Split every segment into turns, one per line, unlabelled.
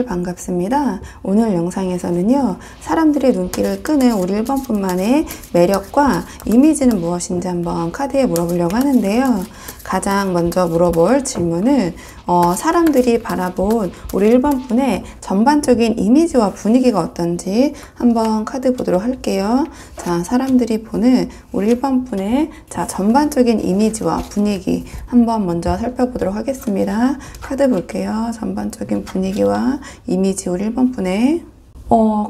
다들 반갑습니다. 오늘 영상에서는요, 사람들의 눈길을 끄는 우리 1번뿐만의 매력과 이미지는 무엇인지 한번 카드에 물어보려고 하는데요. 가장 먼저 물어볼 질문은 사람들이 바라본 우리 1번분의 전반적인 이미지와 분위기가 어떤지 한번 카드 보도록 할게요. 자, 사람들이 보는 우리 1번분의 전반적인 이미지와 분위기 한번 먼저 살펴보도록 하겠습니다. 카드 볼게요. 전반적인 분위기와 이미지 우리 1번분의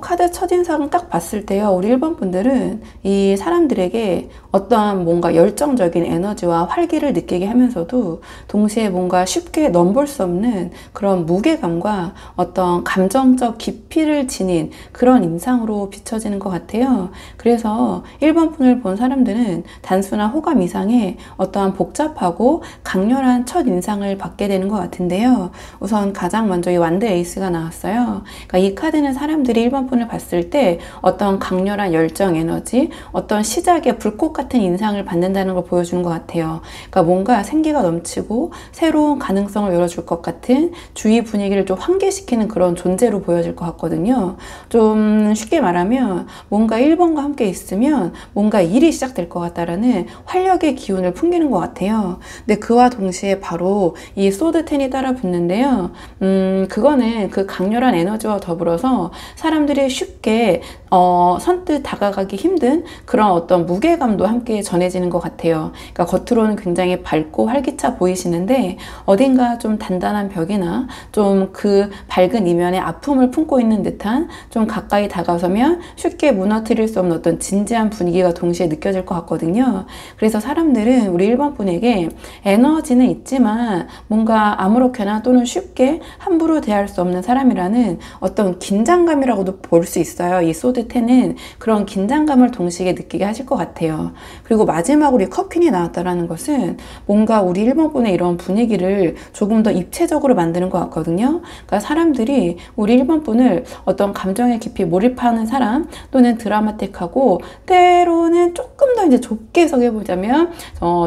카드 첫인상 딱 봤을 때요, 우리 1번 분들은 이 사람들에게 어떠한 뭔가 열정적인 에너지와 활기를 느끼게 하면서도 동시에 뭔가 쉽게 넘볼 수 없는 그런 무게감과 어떤 감정적 깊이를 지닌 그런 인상으로 비춰지는 것 같아요. 그래서 1번 분을 본 사람들은 단순한 호감 이상의 어떠한 복잡하고 강렬한 첫 인상을 받게 되는 것 같은데요. 우선 가장 먼저 이 완드 에이스가 나왔어요. 그러니까 이 카드는 사람들이 1번 분을 봤을 때 어떤 강렬한 열정 에너지, 어떤 시작의 불꽃 같은 인상을 받는다는 걸 보여주는 것 같아요. 그러니까 뭔가 생기가 넘치고 새로운 가능성을 열어줄 것 같은 주위 분위기를 좀 환기시키는 그런 존재로 보여질 것 같거든요. 좀 쉽게 말하면 뭔가 1번과 함께 있으면 뭔가 일이 시작될 것 같다라는 활력의 기운을 풍기는 것 같아요. 근데 그와 동시에 바로 이 소드 10이 따라 붙는데요. 그거는 그 강렬한 에너지와 더불어서 사람들이 쉽게 선뜻 다가가기 힘든 그런 어떤 무게감도 함께 전해지는 것 같아요. 그러니까 겉으로는 굉장히 밝고 활기차 보이시는데 어딘가 좀 단단한 벽이나 좀 그 밝은 이면에 아픔을 품고 있는 듯한, 좀 가까이 다가서면 쉽게 무너뜨릴 수 없는 어떤 진지한 분위기가 동시에 느껴질 것 같거든요. 그래서 사람들은 우리 1번 분에게 에너지는 있지만 뭔가 아무렇게나 또는 쉽게 함부로 대할 수 없는 사람이라는 어떤 긴장감이라고도 볼 수 있어요. 이 소드 10은 그런 긴장감을 동시에 느끼게 하실 것 같아요. 그리고 마지막으로 이 컵퀸이 나왔다라는 것은 뭔가 우리 1번 분의 이런 분위기를 조금 더 입체적으로 만드는 것 같거든요. 그러니까 사람들이 우리 1번 분을 어떤 감정에 깊이 몰입하는 사람, 또는 드라마틱하고 때로는 조금 더 이제 좁게 해석해보자면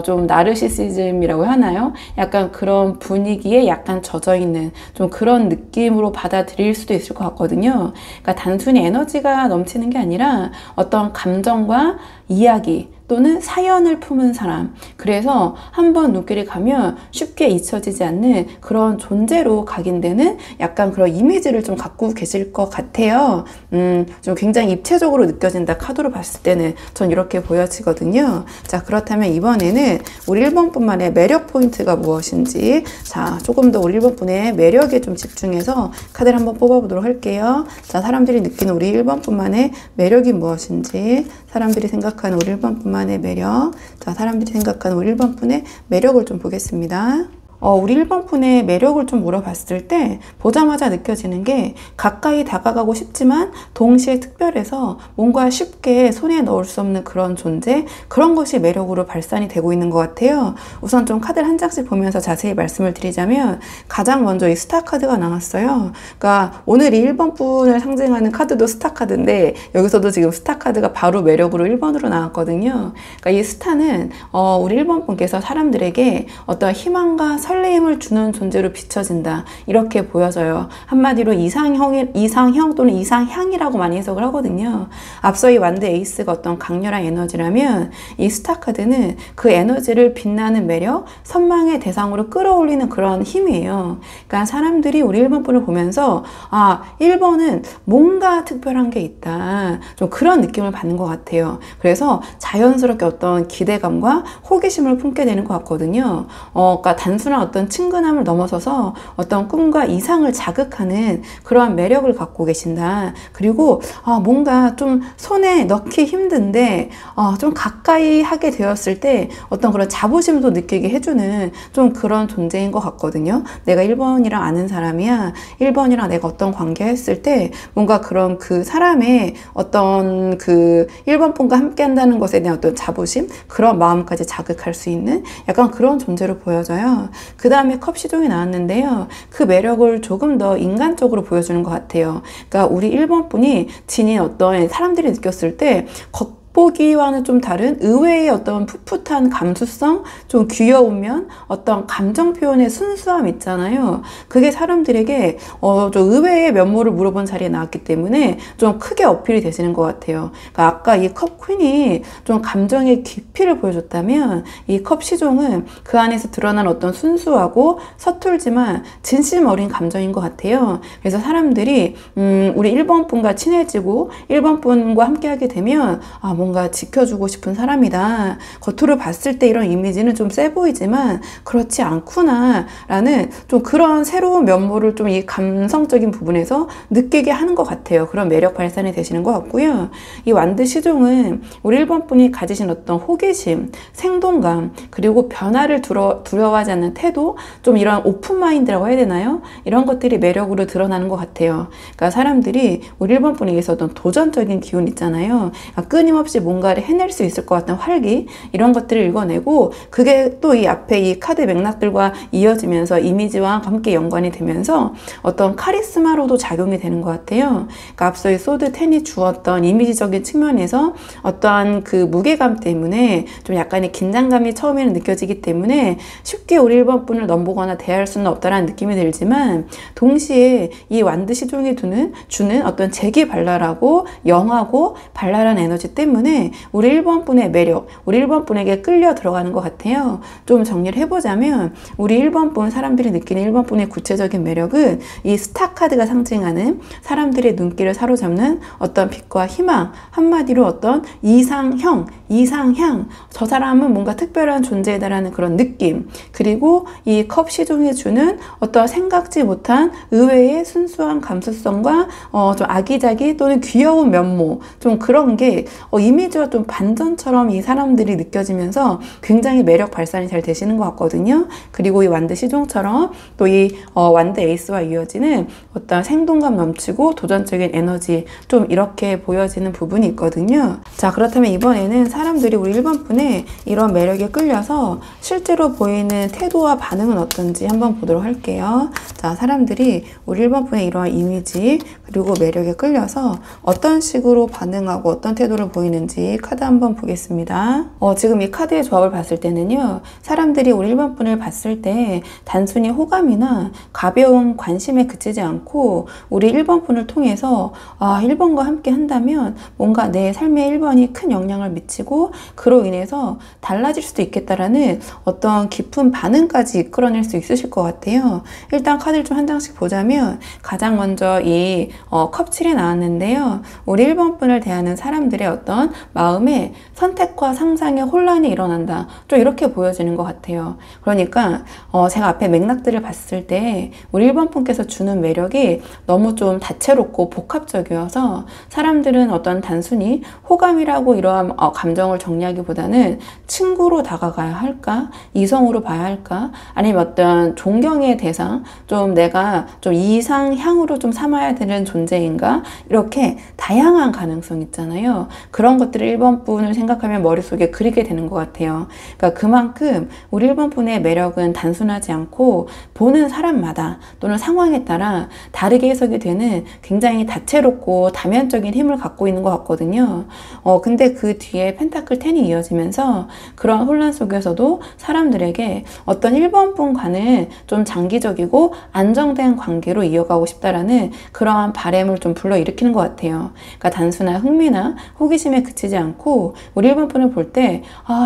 좀 나르시시즘이라고 하나요? 약간 그런 분위기에 약간 젖어있는 좀 그런 느낌으로 받아들일 수도 있을 것 같거든요. 그러니까 단순히 에너지가 넘치는 게 아니라 어떤 감정과 이야기 또는 사연을 품은 사람, 그래서 한번 눈길이 가면 쉽게 잊혀지지 않는 그런 존재로 각인되는 약간 그런 이미지를 좀 갖고 계실 것 같아요. 좀 굉장히 입체적으로 느껴진다, 카드로 봤을 때는 전 이렇게 보여지거든요. 자, 그렇다면 이번에는 우리 1번 분만의 매력 포인트가 무엇인지, 자, 조금 더 우리 1번 분의 매력에 좀 집중해서 카드를 한번 뽑아보도록 할게요. 자, 사람들이 느끼는 우리 1번 분만의 매력이 무엇인지, 사람들이 생각하는 우리 1번 분만의 매력, 자, 사람들이 생각하는 우리 1번 분의 매력을 좀 보겠습니다. 우리 1번 분의 매력을 좀 물어봤을 때 보자마자 느껴지는 게 가까이 다가가고 싶지만 동시에 특별해서 뭔가 쉽게 손에 넣을 수 없는 그런 존재, 그런 것이 매력으로 발산이 되고 있는 것 같아요. 우선 좀 카드를 한 장씩 보면서 자세히 말씀을 드리자면 가장 먼저 이 스타 카드가 나왔어요. 그러니까 오늘 이 1번 분을 상징하는 카드도 스타 카드인데 여기서도 지금 스타 카드가 바로 매력으로 1번으로 나왔거든요. 그러니까 이 스타는 우리 1번 분께서 사람들에게 어떤 희망과 설레임을 주는 존재로 비춰진다, 이렇게 보여져요. 한마디로 이상형 또는 이상향이라고 많이 해석을 하거든요. 앞서 이 완드 에이스가 어떤 강렬한 에너지라면 이 스타 카드는 그 에너지를 빛나는 매력, 선망의 대상으로 끌어올리는 그런 힘이에요. 그러니까 사람들이 우리 1번 분을 보면서 1번은 뭔가 특별한 게 있다, 좀 그런 느낌을 받는 것 같아요. 그래서 자연스럽게 어떤 기대감과 호기심을 품게 되는 것 같거든요. 그러니까 단순한 어떤 친근함을 넘어서서 어떤 꿈과 이상을 자극하는 그러한 매력을 갖고 계신다. 그리고 뭔가 좀 손에 넣기 힘든데 좀 가까이 하게 되었을 때 어떤 그런 자부심도 느끼게 해주는 좀 그런 존재인 것 같거든요. 내가 1번이랑 아는 사람이야, 1번이랑 내가 어떤 관계 했을 때 뭔가 그런 그 사람의 어떤 그 1번 분과 함께 한다는 것에 대한 어떤 자부심, 그런 마음까지 자극할 수 있는 약간 그런 존재로 보여져요. 그 다음에 컵 시종이 나왔는데요. 그 매력을 조금 더 인간적으로 보여주는 것 같아요. 그러니까 우리 1번 분이 지닌 어떤 사람들이 느꼈을 때 겉보기와는 좀 다른 의외의 어떤 풋풋한 감수성, 좀 귀여운 면, 어떤 감정 표현의 순수함 있잖아요. 그게 사람들에게 좀 의외의 면모를 물어본 자리에 나왔기 때문에 좀 크게 어필이 되시는 것 같아요. 그러니까 아까 이 컵 퀸이 좀 감정의 깊이를 보여줬다면 이 컵 시종은 그 안에서 드러난 어떤 순수하고 서툴지만 진심 어린 감정인 것 같아요. 그래서 사람들이 우리 1번 분과 친해지고 1번 분과 함께 하게 되면 뭔가 지켜주고 싶은 사람이다. 겉으로 봤을 때 이런 이미지는 좀 세 보이지만 그렇지 않구나 라는 좀 그런 새로운 면모를 좀 이 감성적인 부분에서 느끼게 하는 것 같아요. 그런 매력 발산이 되시는 것 같고요. 이 완드 시종은 우리 1번 분이 가지신 어떤 호기심, 생동감, 그리고 변화를 두려워하지 않는 태도, 좀 이런 오픈 마인드라고 해야 되나요? 이런 것들이 매력으로 드러나는 것 같아요. 그러니까 사람들이 우리 1번 분에게서 어떤 도전적인 기운 있잖아요. 그러니까 끊임없이 뭔가를 해낼 수 있을 것 같은 활기, 이런 것들을 읽어내고 그게 또 이 앞에 이 카드 맥락들과 이어지면서 이미지와 함께 연관이 되면서 어떤 카리스마로도 작용이 되는 것 같아요. 그러니까 앞서 이 소드 10이 주었던 이미지적인 측면에서 어떠한 그 무게감 때문에 좀 약간의 긴장감이 처음에는 느껴지기 때문에 쉽게 우리 1번 분을 넘보거나 대할 수는 없다라는 느낌이 들지만 동시에 이 완드 시종이 주는 어떤 재기발랄하고 영하고 발랄한 에너지 때문에 우리 1번 분의 매력, 우리 1번 분에게 끌려 들어가는 것 같아요. 좀 정리를 해보자면 우리 1번 분, 사람들이 느끼는 1번 분의 구체적인 매력은 이 스타 카드가 상징하는 사람들의 눈길을 사로잡는 어떤 빛과 희망, 한마디로 어떤 이상형, 이상향, 저 사람은 뭔가 특별한 존재다라는 그런 느낌, 그리고 이 컵 시종이 주는 어떤 생각지 못한 의외의 순수한 감수성과 좀 아기자기 또는 귀여운 면모, 좀 그런 게 이미지와 좀 반전처럼 이 사람들이 느껴지면서 굉장히 매력 발산이 잘 되시는 것 같거든요. 그리고 이 완드 시종처럼 또 이 완드 에이스와 이어지는 어떤 생동감 넘치고 도전적인 에너지, 좀 이렇게 보여지는 부분이 있거든요. 자, 그렇다면 이번에는 사람들이 우리 1번 분의 이런 매력에 끌려서 실제로 보이는 태도와 반응은 어떤지 한번 보도록 할게요. 자, 사람들이 우리 1번 분의 이러한 이미지 그리고 매력에 끌려서 어떤 식으로 반응하고 어떤 태도를 보이는지 카드 한번 보겠습니다. 지금 이 카드의 조합을 봤을 때는요, 사람들이 우리 1번 분을 봤을 때 단순히 호감이나 가벼운 관심에 그치지 않고 우리 1번 분을 통해서 1번과 함께 한다면 뭔가 내 삶에 1번이 큰 영향을 미치고 그로 인해서 달라질 수도 있겠다라는 어떤 깊은 반응까지 이끌어낼 수 있으실 것 같아요. 일단 카드를 좀 한 장씩 보자면 가장 먼저 이 컵 7이 나왔는데요. 우리 1번 분을 대하는 사람들의 어떤 마음에 선택과 상상의 혼란이 일어난다. 좀 이렇게 보여지는 것 같아요. 그러니까 제가 앞에 맥락들을 봤을 때 우리 1번 분께서 주는 매력이 너무 좀 다채롭고 복합적이어서 사람들은 어떤 단순히 호감이라고 이러한 감정을 정리하기보다는 친구로 다가가야 할까? 이성으로 봐야 할까? 아니면 어떤 존경의 대상, 좀 내가 좀 이상향으로 좀 삼아야 되는 존재인가? 이렇게 다양한 가능성 있잖아요. 그런 것들을 1번 분을 생각하면 머릿속에 그리게 되는 것 같아요. 그러니까 그만큼 우리 1번 분의 매력은 단순하지 않고 보는 사람마다 또는 상황에 따라 다르게 해석이 되는 굉장히 다채롭고 다면적인 힘을 갖고 있는 것 같거든요. 근데 그 뒤에 펜타클 10이 이어지면서 그런 혼란 속에서도 사람들에게 어떤 1번 분과는 좀 장기적이고 안정된 관계로 이어가고 싶다라는 그러한 바람을 좀 불러일으키는 것 같아요. 그러니까 단순한 흥미나 호기심에 그치지 않고 우리 1번 분을 볼 때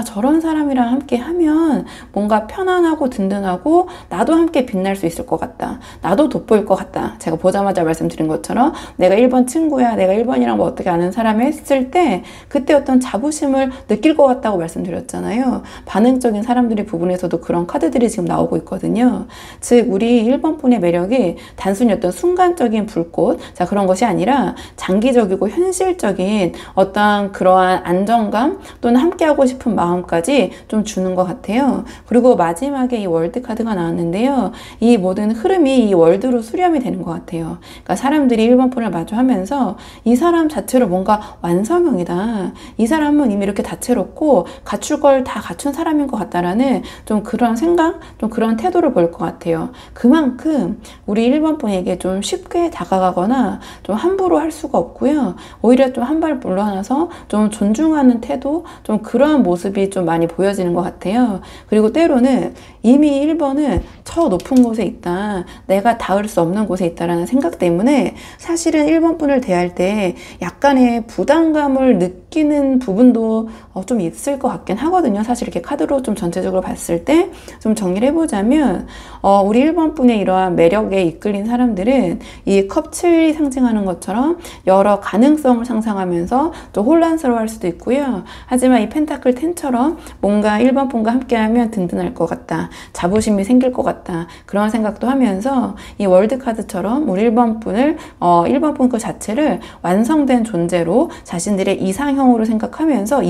저런 사람이랑 함께 하면 뭔가 편안하고 든든하고 나도 함께 빛날 수 있을 것 같다. 나도 돋보일 것 같다. 제가 보자마자 말씀드린 것처럼 내가 1번 친구야, 내가 1번이랑 뭐 어떻게 아는 사람이 했을 때 그때 어떤 자부심을 느낄 것 같다고 말씀드렸잖아요. 반응적인 사람들의 부분에서도 그런 카드들이 지금 나오고 있거든요. 즉 우리 1번 분의 매력이 단순히 어떤 순간적인 불꽃, 자 그런 것이 아니라 장기적이고 현실적인 어떤 그러한 안정감 또는 함께하고 싶은 마음까지 좀 주는 것 같아요. 그리고 마지막에 이 월드 카드가 나왔는데요. 이 모든 흐름이 이 월드로 수렴이 되는 것 같아요. 그러니까 사람들이 1번 분을 마주하면서 이 사람 자체로 뭔가 완성형이다. 이 사람은 이미 이렇게 다채롭고 갖출 걸 다 갖춘 사람인 것 같다라는 좀 그런 생각, 좀 그런 태도를 보일 것 같아요. 그만큼 우리 1번 분에게 좀 쉽게 다가가거나 좀 함부로 할 수가 없고요. 오히려 좀 한 발 물러나서 좀 존중하는 태도, 좀 그런 모습이 좀 많이 보여지는 것 같아요. 그리고 때로는 이미 1번은 저 높은 곳에 있다, 내가 닿을 수 없는 곳에 있다라는 생각 때문에 사실은 1번 분을 대할 때 약간의 부담감을 느끼는 부분도 좀 있을 것 같긴 하거든요. 사실 이렇게 카드로 좀 전체적으로 봤을 때 좀 정리를 해보자면 우리 1번 분의 이러한 매력에 이끌린 사람들은 이 컵 7이 상징하는 것처럼 여러 가능성을 상상하면서 좀 혼란스러워할 수도 있고요. 하지만 이 펜타클 10처럼 뭔가 1번 분과 함께하면 든든할 것 같다, 자부심이 생길 것 같다, 그런 생각도 하면서 이 월드 카드처럼 우리 1번 분을 1번 분 그 자체를 완성된 존재로 자신들의 이상형으로 생각하면서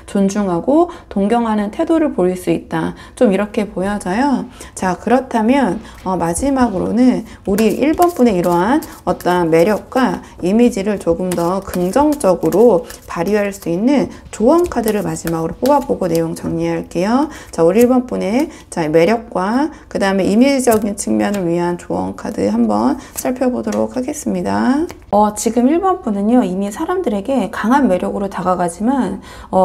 존중하고 동경하는 태도를 보일 수 있다, 좀 이렇게 보여져요. 자, 그렇다면 마지막으로는 우리 1번 분의 이러한 어떠한 매력과 이미지를 조금 더 긍정적으로 발휘할 수 있는 조언 카드를 마지막으로 뽑아보고 내용 정리할게요. 자, 우리 1번 분의 매력과 그 다음에 이미지적인 측면을 위한 조언 카드 한번 살펴보도록 하겠습니다. 지금 1번 분은요, 이미 사람들에게 강한 매력으로 다가가지만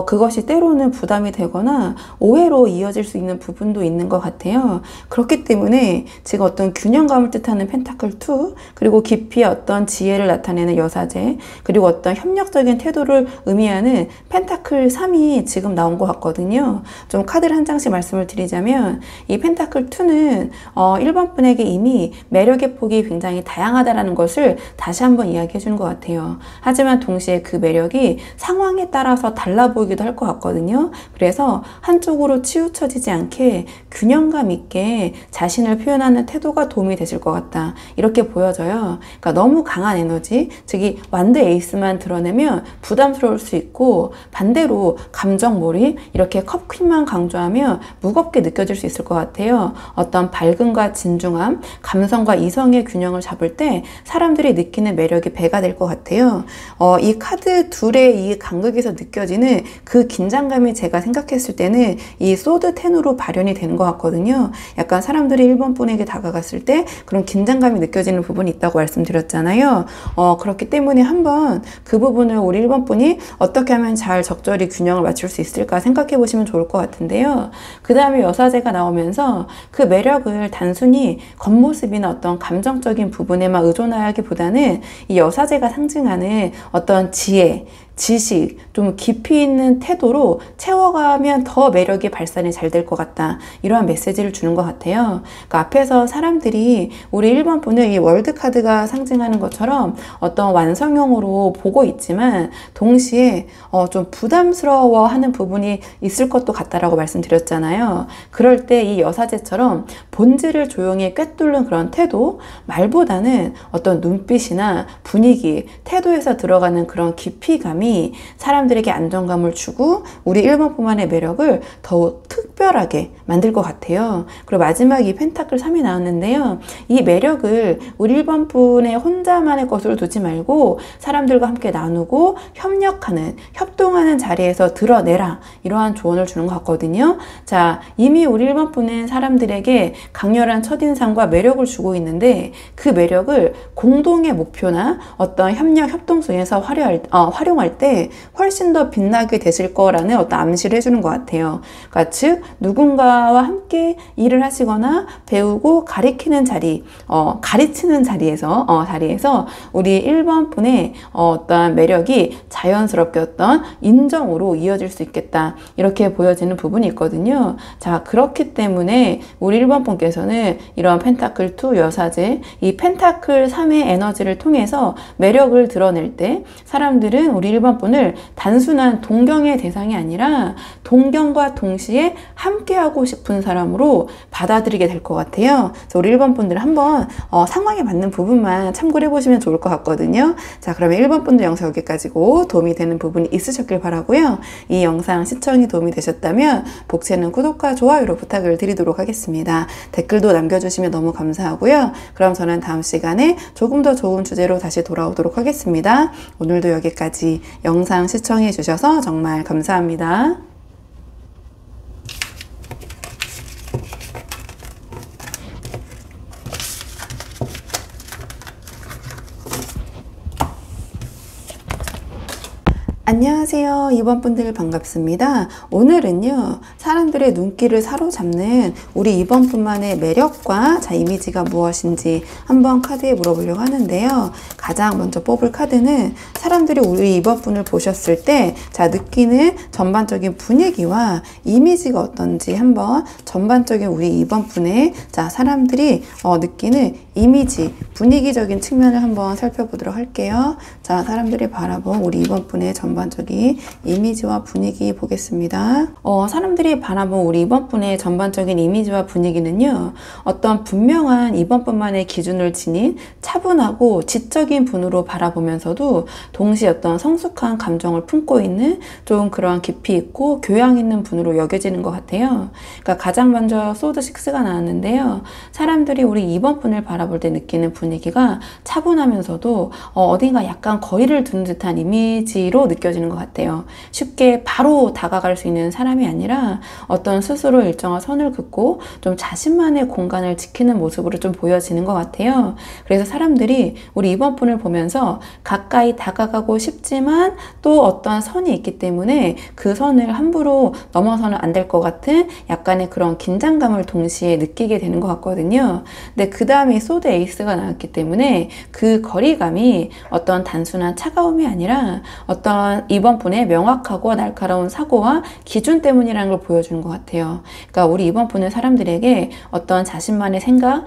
그것이 때로는 부담이 되거나 오해로 이어질 수 있는 부분도 있는 것 같아요. 그렇기 때문에 지금 어떤 균형감을 뜻하는 펜타클 2, 그리고 깊이 어떤 지혜를 나타내는 여사제, 그리고 어떤 협력적인 태도를 의미하는 펜타클 3이 지금 나온 것 같거든요. 좀 카드를 한 장씩 말씀을 드리자면 이 펜타클 2는 1번 분에게 이미 매력의 폭이 굉장히 다양하다는 것을 다시 한번 이야기해 주는 것 같아요. 하지만 동시에 그 매력이 상황에 따라서 달라 보이기도 할 것 같거든요. 그래서 한쪽으로 치우쳐지지 않게 균형감 있게 자신을 표현하는 태도가 도움이 되실 것 같다, 이렇게 보여져요. 그러니까 너무 강한 에너지, 즉 완드 에이스만 드러내면 부담스러울 수 있고, 반대로 감정 몰입, 이렇게 컵 퀸만 강조하면 무겁게 느껴질 수 있을 것 같아요. 어떤 밝음과 진중함, 감성과 이성의 균형을 잡을 때 사람들이 느끼는 매력이 배가 될 것 같아요. 이 카드 둘의 이 간극에서 느껴지는 그 긴장감이 제가 생각했을 때는 이 소드 10으로 발현이 되는 것 같거든요. 약간 사람들이 1번 분에게 다가갔을 때 그런 긴장감이 느껴지는 부분이 있다고 말씀드렸잖아요. 그렇기 때문에 한번 그 부분을 우리 1번 분이 어떻게 하면 잘 적절히 균형을 맞출 수 있을까 생각해 보시면 좋을 것 같은데요. 그 다음에 여사제가 나오면서 그 매력을 단순히 겉모습이나 어떤 감정적인 부분에만 의존하기보다는 이 여사제가 상징하는 어떤 지혜, 지식, 좀 깊이 있는 태도로 채워가면 더 매력이 발산이 잘 될 것 같다, 이러한 메시지를 주는 것 같아요. 그러니까 앞에서 사람들이 우리 1번 분을 이 월드 카드가 상징하는 것처럼 어떤 완성형으로 보고 있지만 동시에 좀 부담스러워하는 부분이 있을 것도 같다라고 말씀드렸잖아요. 그럴 때 이 여사제처럼 본질을 조용히 꿰뚫는 그런 태도, 말보다는 어떤 눈빛이나 분위기, 태도에서 들어가는 그런 깊이감이 사람들에게 안정감을 주고 우리 1번 분만의 매력을 더욱 특별하게 만들 것 같아요. 그리고 마지막 이 펜타클 3이 나왔는데요. 이 매력을 우리 1번 분의 혼자만의 것으로 두지 말고 사람들과 함께 나누고 협력하는, 협동하는 자리에서 드러내라, 이러한 조언을 주는 것 같거든요. 자, 이미 우리 1번 분은 사람들에게 강렬한 첫인상과 매력을 주고 있는데 그 매력을 공동의 목표나 어떤 협력, 협동 속에서 활용할 때 훨씬 더 빛나게 되실 거라는 어떤 암시를 해주는 것 같아요. 그러니까 즉 누군가와 함께 일을 하시거나 배우고 가리키는 자리, 가르치는 자리에서 우리 1번 분의 어떤 매력이 자연스럽게 어떤 인정으로 이어질 수 있겠다, 이렇게 보여지는 부분이 있거든요. 자, 그렇기 때문에 우리 1번 분께서는 이런 펜타클 2 여사제, 이 펜타클 3의 에너지를 통해서 매력을 드러낼 때 사람들은 우리 1번 분을 단순한 동경의 대상이 아니라 동경과 동시에 함께하고 싶은 사람으로 받아들이게 될 것 같아요. 그래서 우리 1번 분들 한번 상황에 맞는 부분만 참고를 해보시면 좋을 것 같거든요. 자, 그러면 1번 분들 영상 여기까지고 도움이 되는 부분이 있으셨길 바라고요. 이 영상 시청이 도움이 되셨다면 복채는 구독과 좋아요로 부탁을 드리도록 하겠습니다. 댓글도 남겨주시면 너무 감사하고요. 그럼 저는 다음 시간에 조금 더 좋은 주제로 다시 돌아오도록 하겠습니다. 오늘도 여기까지 영상 시청해 주셔서 정말 감사합니다. 안녕하세요. 2번 분들 반갑습니다. 오늘은요, 사람들의 눈길을 사로잡는 우리 2번 분만의 매력과 이미지가 무엇인지 한번 카드에 물어보려고 하는데요. 가장 먼저 뽑을 카드는 사람들이 우리 2번 분을 보셨을 때 느끼는 전반적인 분위기와 이미지가 어떤지 한번 전반적인 우리 2번 분의 사람들이 느끼는 이미지, 분위기적인 측면을 한번 살펴보도록 할게요. 사람들이 바라본 우리 2번 분의 전반적인 이미지와 분위기 보겠습니다. 사람들이 바라본 우리 2번 분의 전반적인 이미지와 분위기는요, 어떤 분명한 2번 분만의 기준을 지닌 차분하고 지적인 분으로 바라보면서도 동시에 어떤 성숙한 감정을 품고 있는 좀 그러한 깊이 있고 교양 있는 분으로 여겨지는 것 같아요. 그러니까 가장 먼저 소드 6가 나왔는데요. 사람들이 우리 2번 분을 바라볼 때 느끼는 분위기가 차분하면서도 어딘가 약간 거리를 두는 듯한 이미지로 느껴지는 것 같아요. 쉽게 바로 다가갈 수 있는 사람이 아니라 어떤 스스로 일정한 선을 긋고 좀 자신만의 공간을 지키는 모습으로 좀 보여지는 것 같아요. 그래서 사람들이 우리 2번 분을 보면서 가까이 다가가고 싶지만 또 어떠한 선이 있기 때문에 그 선을 함부로 넘어서는 안 될 것 같은 약간의 그런 긴장감을 동시에 느끼게 되는 것 같거든요. 근데 그 다음에 소드 에이스가 나왔기 때문에 그 거리감이 어떤 단순한 차가움이 아니라 어떤 2번 분의 명확하고 날카로운 사고와 기준 때문이라는 걸 보여주는 것 같아요. 그러니까 우리 2번 분은 사람들에게 어떤 자신만의 생각,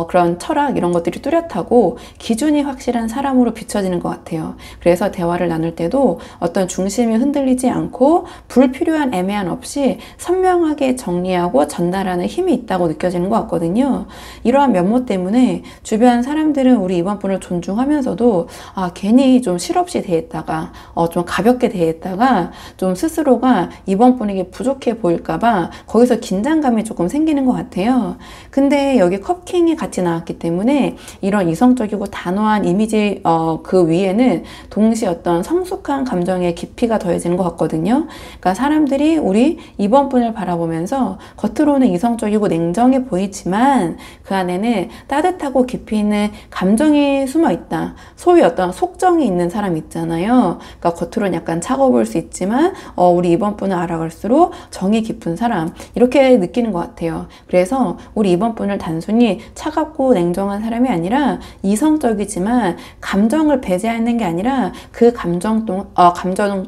그런 철학 이런 것들이 뚜렷하고 기준이 확실한 사람으로 비춰지는 것 같아요. 그래서 대화를 나눌 때도 어떤 중심이 흔들리지 않고 불필요한 애매함 없이 선명하게 정리하고 전달하는 힘이 있다고 느껴지는 것 같거든요. 이러한 면모 때문에 주변 사람들은 우리 2번 분을 존중하면서도 괜히 좀 실없이 대했다가 좀 가볍게 대했다가 좀 스스로가 2번 분에게 부족해 보일까봐 거기서 긴장감이 조금 생기는 것 같아요. 근데 여기 컵킹이 같이 나왔기 때문에 이런 이성적이고 단호한 이미지 그 위에는 동시에 어떤 성숙한 감정의 깊이가 더해지는 것 같거든요. 그러니까 사람들이 우리 2번 분을 바라보면서 겉으로는 이성적이고 냉정해 보이지만 그 안에는 따뜻하고 깊이 있는 감정이 숨어 있다. 소위 어떤 속정이 있는 사람 있잖아요. 그러니까 겉으로는 약간 차가워 보일 수 있지만 우리 2번 분을 알아갈수록 정이 깊은 사람 이렇게 느끼는 것 같아요. 그래서 우리 2번 분을 단순히 차갑고 냉정한 사람이 아니라 이성적이지만 감정을 배제하는 게 아니라 그 감정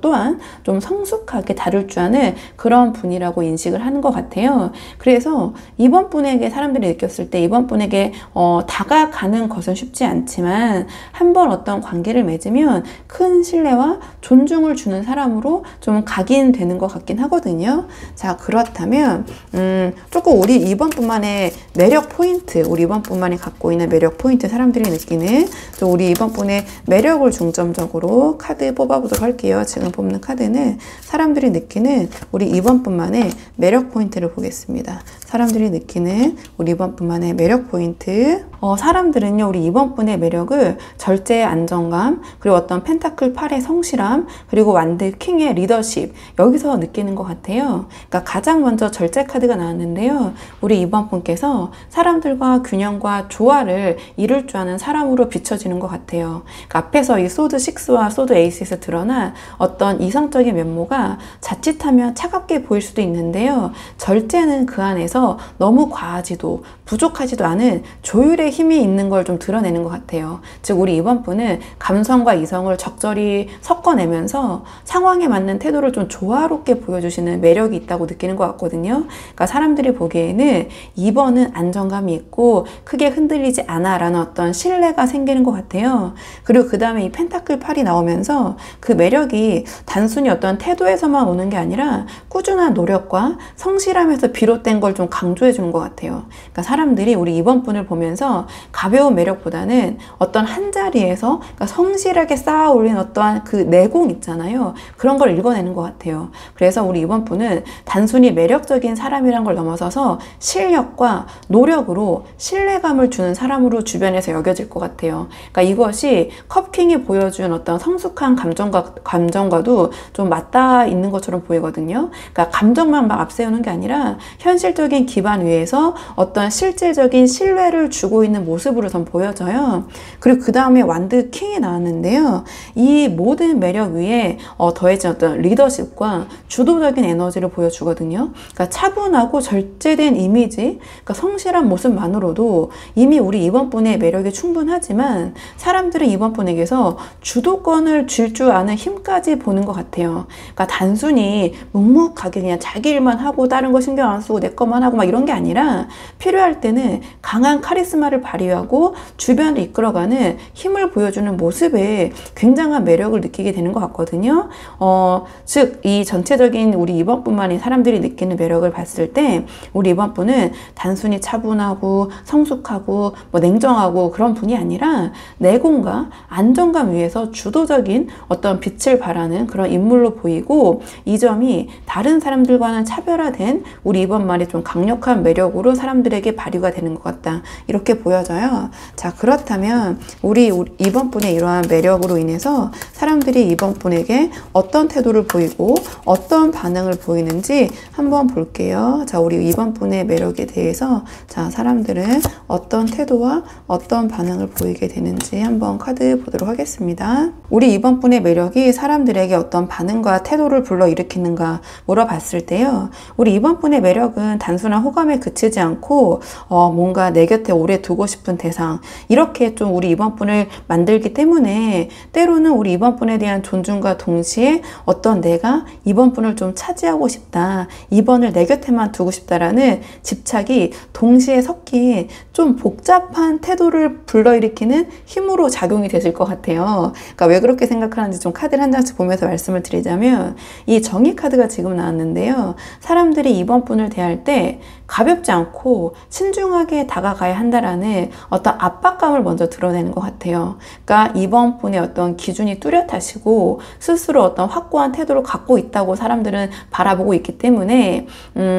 또한 좀 성숙하게 다룰 줄 아는 그런 분이라고 인식을 하는 것 같아요. 그래서 2번 분에게 사람들이 느꼈을 때 2번 분에게 다가가는 것은 쉽지 않지만 한번 어떤 관계를 맺으면 큰 신뢰와 존중을 주는 사람으로 좀 각인되는 것 같긴 하거든요. 그렇다면 조금 우리 2번 분만의 매력 포인트, 우리 2번 분만이 갖고 있는 매력 포인트, 사람들이 느끼는 또 우리 2번 분의 매력을 중점적으로 카드 뽑아보도록 할게요. 지금 뽑는 카드는 사람들이 느끼는 우리 2번 분만의 매력 포인트를 보겠습니다. 사람들이 느끼는 우리 2번 분만의 매력 포인트. 사람들은요, 우리 2번 분의 매력을 절제의 안정감, 그리고 어떤 펜타클 8의 성실함, 그리고 완드 킹의 리더십, 여기서 느끼는 것 같아요. 그러니까 가장 먼저 절제 카드가 나왔는데요. 우리 2번 분께서 사람들과 균형과 조화를 이룰 줄 아는 사람으로 비춰지는 것 같아요. 그러니까 앞에서 이 소드 6와 소드 에이스에서 드러난 어떤 이성적인 면모가 자칫하면 차갑게 보일 수도 있는데요. 절제는 그 안에서 너무 과하지도 부족하지도 않은 조율의 힘이 있는 걸 좀 드러내는 것 같아요. 즉 우리 2번 분은 감성과 이성을 적절히 섞어내면서 상황에 맞는 태도를 좀 조화롭게 보여주시는 매력이 있다고 느끼는 것 같거든요. 그러니까 사람들이 보기에는 2번은 안정감이 있고 크게 흔들리지 않아 라는 어떤 신뢰가 생기는 것 같아요. 그리고 그 다음에 이 펜타클 8이 나오면서 그 매력이 단순히 어떤 태도에서만 오는 게 아니라 꾸준한 노력과 성실함에서 비롯된 걸 좀 강조해 주는 것 같아요. 그러니까 사람들이 우리 2번 분을 보면서 가벼운 매력보다는 어떤 한 자리에서 그러니까 성실하게 쌓아 올린 어떠한 그 내공 있잖아요. 그런 걸 읽어내는 것 같아요. 그래서 우리 2번 분은 단순히 매력적인 사람이란 걸 넘어서서 실력과 노력으로 신뢰감을 주는 사람으로 주변에서 여겨질 것 같아요. 그러니까 이것이 컵킹이 보여준 어떤 성숙한 감정과도 좀 맞닿아 있는 것처럼 보이거든요. 그러니까 감정만 막 앞세우는 게 아니라 현실적인 심리적인 기반 위에서 어떤 실질적인 신뢰를 주고 있는 모습으로 전 보여져요. 그리고 그 다음에 완드 킹이 나왔는데요. 이 모든 매력 위에 더해진 어떤 리더십과 주도적인 에너지를 보여주거든요. 그러니까 차분하고 절제된 이미지, 그러니까 성실한 모습만으로도 이미 우리 2번 분의 매력이 충분하지만 사람들은 2번 분에게서 주도권을 쥘 줄 아는 힘까지 보는 것 같아요. 그러니까 단순히 묵묵하게 그냥 자기 일만 하고 다른 거 신경 안 쓰고 내 것만 하고 막 이런 게 아니라 필요할 때는 강한 카리스마를 발휘하고 주변을 이끌어가는 힘을 보여주는 모습에 굉장한 매력을 느끼게 되는 것 같거든요. 즉 이 전체적인 우리 2번 분만이 사람들이 느끼는 매력을 봤을 때 우리 2번 분은 단순히 차분하고 성숙하고 뭐 냉정하고 그런 분이 아니라 내공과 안정감 위에서 주도적인 어떤 빛을 발하는 그런 인물로 보이고, 이 점이 다른 사람들과는 차별화된 우리 2번 말이 좀 강력한 매력으로 사람들에게 발휘가 되는 것 같다, 이렇게 보여져요. 자, 그렇다면 우리 2번 분의 이러한 매력으로 인해서 사람들이 2번 분에게 어떤 태도를 보이고 어떤 반응을 보이는지 한번 볼게요. 자, 우리 2번 분의 매력에 대해서 자, 사람들은 어떤 태도와 어떤 반응을 보이게 되는지 한번 카드 보도록 하겠습니다. 우리 2번 분의 매력이 사람들에게 어떤 반응과 태도를 불러일으키는가 물어봤을 때요, 우리 2번 분의 매력은 단순한 호감에 그치지 않고 뭔가 내 곁에 오래 두고 싶은 대상, 이렇게 좀 우리 2번 분을 만들기 때문에 때로는 우리 2번 분에 대한 존중과 동시에 어떤 내가 2번 분을 좀 차지하고 싶다, 2번을 내 곁에만 두고 싶다라는 집착이 동시에 섞인 좀 복잡한 태도를 불러일으키는 힘으로 작용이 되실 것 같아요. 그러니까 왜 그렇게 생각하는지 좀 카드를 한 장씩 보면서 말씀을 드리자면, 이 정의 카드가 지금 나왔는데요, 사람들이 2번 분을 대할 때 가볍지 않고 신중하게 다가가야 한다라는 어떤 압박감을 먼저 드러내는 것 같아요. 그러니까 2번 분의 어떤 기준이 뚜렷하시고 스스로 어떤 확고한 태도를 갖고 있다고 사람들은 바라보고 있기 때문에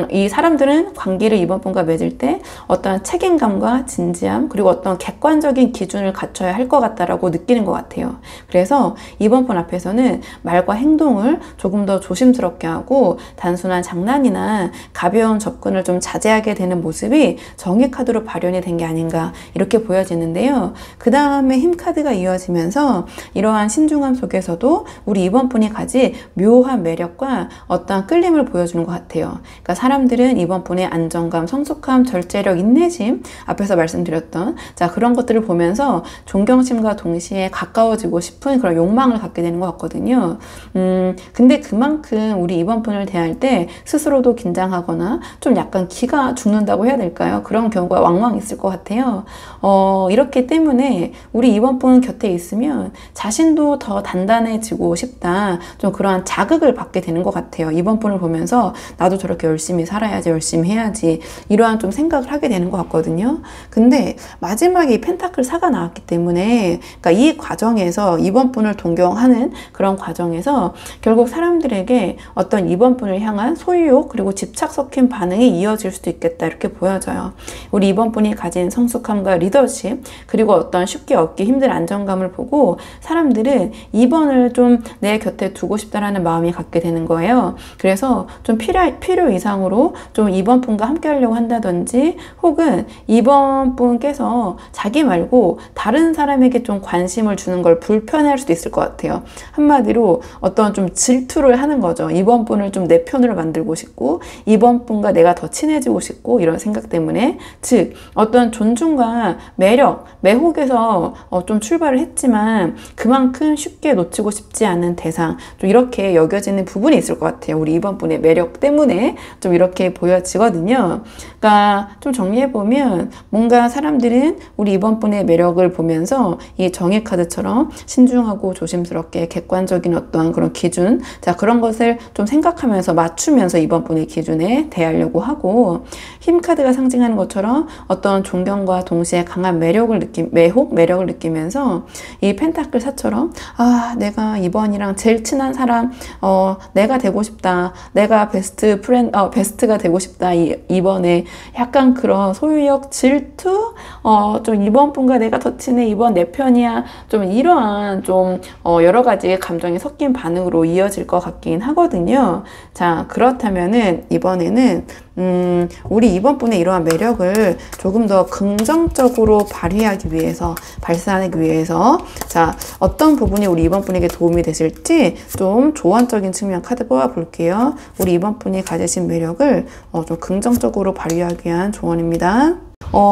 이 사람들은 관계를 2번 분과 맺을 때 어떤 책임감과 진지함, 그리고 어떤 객관적인 기준을 갖춰야 할 것 같다라고 느끼는 것 같아요. 그래서 2번 분 앞에서는 말과 행동을 조금 더 조심스럽게 하고 단순한 장난이나 가벼운 접근을 좀 자제하게 되는 모습이 정의 카드로 발현이 된 게 아닌가, 이렇게 보여지는데요. 그 다음에 힘 카드가 이어지면서 이러한 신중함 속에서도 우리 2번 분이 가진 묘한 매력과 어떠한 끌림을 보여주는 것 같아요. 그러니까 사람들은 2번 분의 안정감, 성숙함, 절제력, 인내심, 앞에서 말씀드렸던 자, 그런 것들을 보면서 존경심과 동시에 가까워지고 싶은 그런 욕망을 갖게 되는 것 같거든요. 근데 그만큼 우리 2번 분을 대할 때 스스로도 긴장하거나 좀 약간 기가 죽는다고 해야 될까요? 그런 경우가 왕왕 있을 것 같아요. 이렇기 때문에 우리 2번 분 곁에 있으면 자신도 더 단단해지고 싶다, 좀 그러한 자극을 받게 되는 것 같아요. 2번 분을 보면서 나도 저렇게 열심히 살아야지, 열심히 해야지, 이러한 좀 생각을 하게 되는 것 같거든요. 근데 마지막에 이 펜타클 4가 나왔기 때문에, 그러니까 이 과정에서 2번 분을 동경하는 그런 과정에서 결국 사람들에게 어떤 2번 분을 향한 소유욕 그리고 집착 섞인 반응이 이어질 수도 있겠다, 이렇게 보여져요. 우리 2번 분이 가진 성숙함과 리더십, 그리고 어떤 쉽게 얻기 힘든 안정감을 보고 사람들은 2번을 좀 내 곁에 두고 싶다라는 마음이 갖게 되는 거예요. 그래서 좀 필요 이상으로 좀 2번 분과 함께 하려고 한다든지, 혹은 2번 분께서 자기 말고 다른 사람에게 좀 관심을 주는 걸 불편해할 수도 있을 것 같아요. 한마디로 어떤 좀 질투를 하는 거죠. 2번 분을 좀 내 편으로 만들고 싶고 2번 분과 내가 더 친해지고 싶고, 이런 생각 때문에, 즉 어떤 존중과 매력, 매혹에서 좀 출발을 했지만 그만큼 쉽게 놓치고 싶지 않은 대상, 좀 이렇게 여겨지는 부분이 있을 것 같아요. 우리 2번 분의 매력 때문에 좀 이렇게 보여지거든요. 그러니까 좀 정리해보면, 뭔가 사람들은 우리 2번 분의 매력을 보면서 이 정의 카드처럼 신중하고 조심스럽게 객관적인 어떠한 그런 기준, 자, 그런 것을 좀 생각하면서 맞추면서 2번 분의 기준에 대하려고 하고, 힘 카드가 상징하는 것처럼 어떤 존경과 동시에 강한 매력을 매력을 느끼면서 이 펜타클 4처럼 내가 2번이랑 제일 친한 사람, 내가 되고 싶다, 내가 베스트가 되고 싶다, 2번에 약간 그런 소유욕, 질투, 좀 2번 분과 내가 더 친해, 2번 내 편이야, 좀 이러한 좀 여러 가지 감정이 섞인 반응으로 이어질 것 같긴 하거든요. 자, 그렇다면은 이번에는 우리 2번 분의 이러한 매력을 조금 더 긍정적으로 발휘하기 위해서, 발산하기 위해서, 자, 어떤 부분이 우리 2번 분에게 도움이 되실지 좀 조언적인 측면 카드 뽑아볼게요. 우리 2번 분이 가지신 매력을 좀 긍정적으로 발휘하기 위한 조언입니다.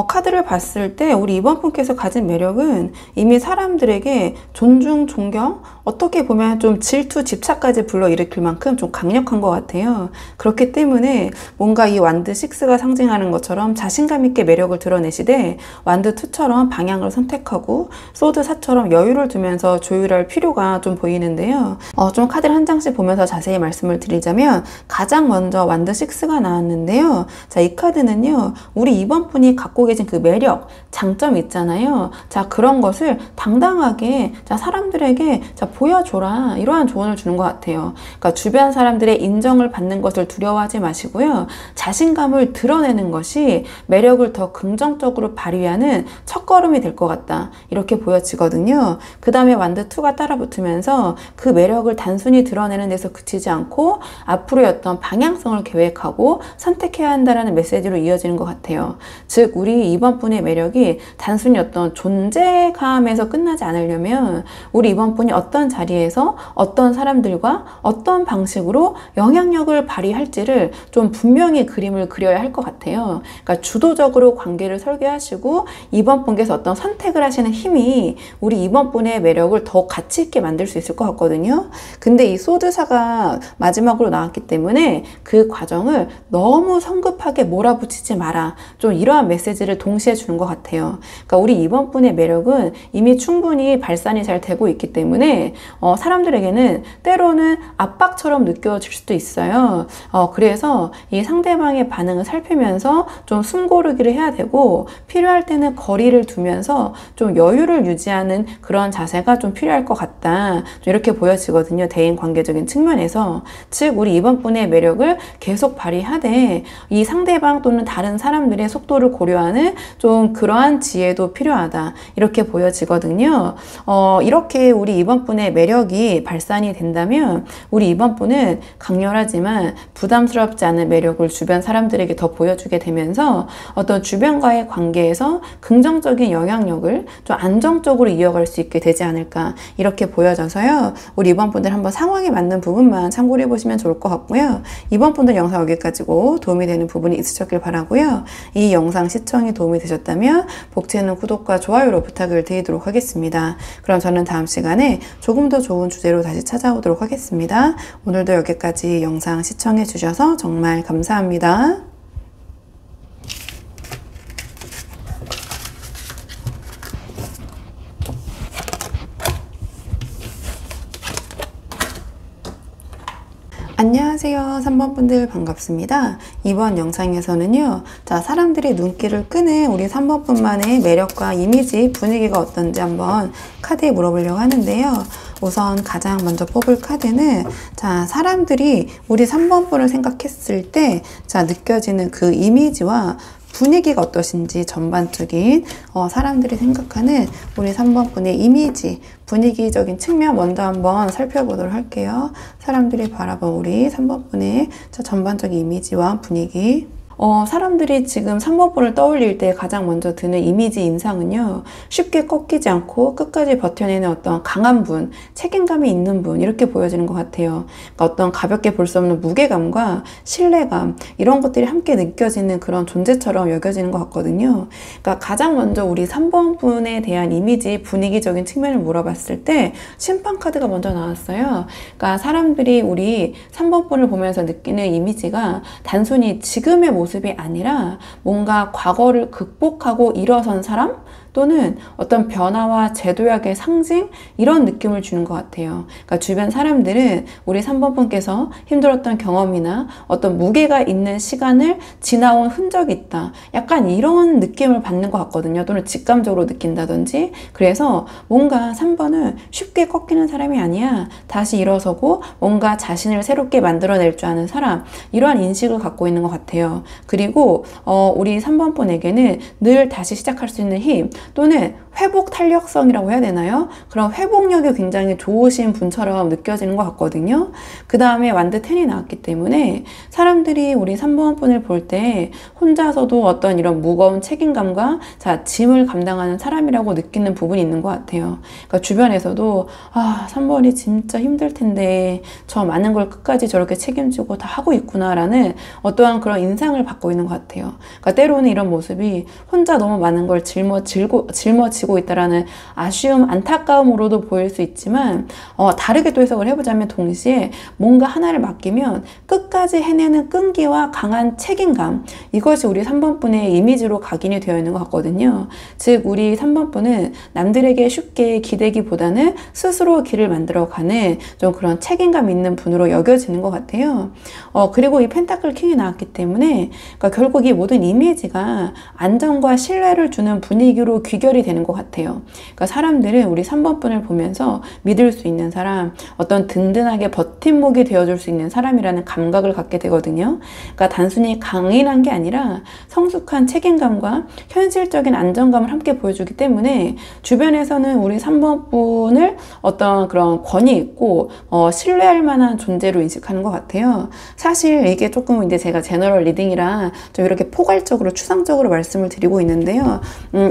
카드를 봤을 때 우리 2번 분께서 가진 매력은 이미 사람들에게 존중, 존경, 어떻게 보면 좀 질투, 집착까지 불러일으킬 만큼 좀 강력한 것 같아요. 그렇기 때문에 뭔가 이 완드 6가 상징하는 것처럼 자신감 있게 매력을 드러내시되 완드 2처럼 방향을 선택하고 소드 4처럼 여유를 두면서 조율할 필요가 좀 보이는데요. 좀 카드를 한 장씩 보면서 자세히 말씀을 드리자면 가장 먼저 완드 6가 나왔는데요. 자, 이 카드는요. 우리 2번 분이 갖고 계신 그 매력, 장점 있잖아요. 자, 그런 것을 당당하게 자, 사람들에게 자, 보여줘라. 이러한 조언을 주는 것 같아요. 그러니까 주변 사람들의 인정을 받는 것을 두려워하지 마시고요. 자신감을 드러내는 것이 매력을 더 긍정적으로 발휘하는 첫걸음이 될 것 같다. 이렇게 보여지거든요. 그 다음에 완드 2가 따라붙으면서 그 매력을 단순히 드러내는 데서 그치지 않고 앞으로의 어떤 방향성을 계획하고 선택해야 한다는 메시지로 이어지는 것 같아요. 즉 우리 2번 분의 매력이 단순히 어떤 존재감에서 끝나지 않으려면 우리 2번 분이 어떤 자리에서 어떤 사람들과 어떤 방식으로 영향력을 발휘할지를 좀 분명히 그림을 그려야 할 것 같아요. 그러니까 주도적으로 관계를 설계하시고 2번 분께서 어떤 선택을 하시는 힘이 우리 2번 분의 매력을 더 가치 있게 만들 수 있을 것 같거든요. 근데 이 소드사가 마지막으로 나왔기 때문에 그 과정을 너무 성급하게 몰아붙이지 마라. 좀 이러한 메시지를 동시에 주는 것 같아요. 그러니까 우리 2번 분의 매력은 이미 충분히 발산이 잘 되고 있기 때문에 사람들에게는 때로는 압박처럼 느껴질 수도 있어요. 그래서 이 상대방의 반응을 살피면서 좀 숨고르기를 해야 되고 필요할 때는 거리를 두면서 좀 여유를 유지하는 그런 자세가 좀 필요할 것 같다. 좀 이렇게 보여지거든요. 대인관계적인 측면에서. 즉 우리 2번 분의 매력을 계속 발휘하되 이 상대방 또는 다른 사람들의 속도를 고려하는 좀 그러한 지혜도 필요하다. 이렇게 보여지거든요. 이렇게 우리 2번 분의 매력이 발산이 된다면 우리 2번 분은 강렬하지만 부담스럽지 않은 매력을 주변 사람들에게 더 보여주게 되면서 어떤 주변과의 관계에서 긍정적인 영향력을 좀 안정적으로 이어갈 수 있게 되지 않을까 이렇게 보여져서요. 우리 2번 분들 한번 상황에 맞는 부분만 참고를 해보시면 좋을 것 같고요. 2번 분들 영상 여기까지고 도움이 되는 부분이 있으셨길 바라고요. 이 영상 시청이 도움이 되셨다면 복채는 구독과 좋아요로 부탁을 드리도록 하겠습니다. 그럼 저는 다음 시간에 조금 더 좋은 주제로 다시 찾아오도록 하겠습니다. 오늘도 여기까지 영상 시청해 주셔서 정말 감사합니다. 안녕하세요. 3번 분들 반갑습니다. 이번 영상에서는요. 자, 사람들의 눈길을 끄는 우리 3번 분만의 매력과 이미지, 분위기가 어떤지 한번 카드에 물어보려고 하는데요. 우선 가장 먼저 뽑을 카드는 자, 사람들이 우리 3번 분을 생각했을 때 자, 느껴지는 그 이미지와 분위기가 어떠신지 전반적인 사람들이 생각하는 우리 3번 분의 이미지, 분위기적인 측면 먼저 한번 살펴보도록 할게요. 사람들이 바라본 우리 3번 분의 전반적인 이미지와 분위기. 사람들이 지금 3번 분을 떠올릴 때 가장 먼저 드는 이미지 인상은요. 쉽게 꺾이지 않고 끝까지 버텨내는 어떤 강한 분, 책임감이 있는 분 이렇게 보여지는 것 같아요. 그러니까 어떤 가볍게 볼 수 없는 무게감과 신뢰감 이런 것들이 함께 느껴지는 그런 존재처럼 여겨지는 것 같거든요. 그러니까 가장 먼저 우리 3번 분에 대한 이미지, 분위기적인 측면을 물어봤을 때 심판 카드가 먼저 나왔어요. 그러니까 사람들이 우리 3번 분을 보면서 느끼는 이미지가 단순히 지금의 모습이 아니라 뭔가 과거를 극복하고 일어선 사람 또는 어떤 변화와 제도약의 상징 이런 느낌을 주는 것 같아요. 그러니까 주변 사람들은 우리 3번 분께서 힘들었던 경험이나 어떤 무게가 있는 시간을 지나온 흔적이 있다. 약간 이런 느낌을 받는 것 같거든요. 또는 직감적으로 느낀다든지. 그래서 뭔가 3번은 쉽게 꺾이는 사람이 아니야. 다시 일어서고 뭔가 자신을 새롭게 만들어낼 줄 아는 사람. 이러한 인식을 갖고 있는 것 같아요. 그리고 우리 3번 분에게는 늘 다시 시작할 수 있는 힘 또는 회복 탄력성이라고 해야 되나요? 그런 회복력이 굉장히 좋으신 분처럼 느껴지는 것 같거든요. 그 다음에 완드 10이 나왔기 때문에 사람들이 우리 3번 분을 볼 때 혼자서도 어떤 이런 무거운 책임감과 짐을 감당하는 사람이라고 느끼는 부분이 있는 것 같아요. 그러니까 주변에서도 3번이 진짜 힘들 텐데 저 많은 걸 끝까지 저렇게 책임지고 다 하고 있구나라는 어떠한 그런 인상을 받고 있는 것 같아요. 그러니까 때로는 이런 모습이 혼자 너무 많은 걸 짊어지고 있다라는 아쉬움, 안타까움으로도 보일 수 있지만 다르게 또 해석을 해보자면 동시에 뭔가 하나를 맡기면 끝까지 해내는 끈기와 강한 책임감, 이것이 우리 3번 분의 이미지로 각인이 되어 있는 것 같거든요. 즉 우리 3번 분은 남들에게 쉽게 기대기보다는 스스로 길을 만들어가는 좀 그런 책임감 있는 분으로 여겨지는 것 같아요. 그리고 이 펜타클 킹이 나왔기 때문에 그러니까 결국 이 모든 이미지가 안정과 신뢰를 주는 분위기로 귀결이 되는 것 같아요. 그러니까 사람들은 우리 3번 분을 보면서 믿을 수 있는 사람, 어떤 든든하게 버팀목이 되어줄 수 있는 사람이라는 감각을 갖게 되거든요. 그러니까 단순히 강인한 게 아니라 성숙한 책임감과 현실적인 안정감을 함께 보여주기 때문에 주변에서는 우리 3번 분을 어떤 그런 권위 있고 신뢰할 만한 존재로 인식하는 것 같아요. 사실 이게 조금 이제 제가 제너럴 리딩이라 좀 이렇게 포괄적으로 추상적으로 말씀을 드리고 있는데요.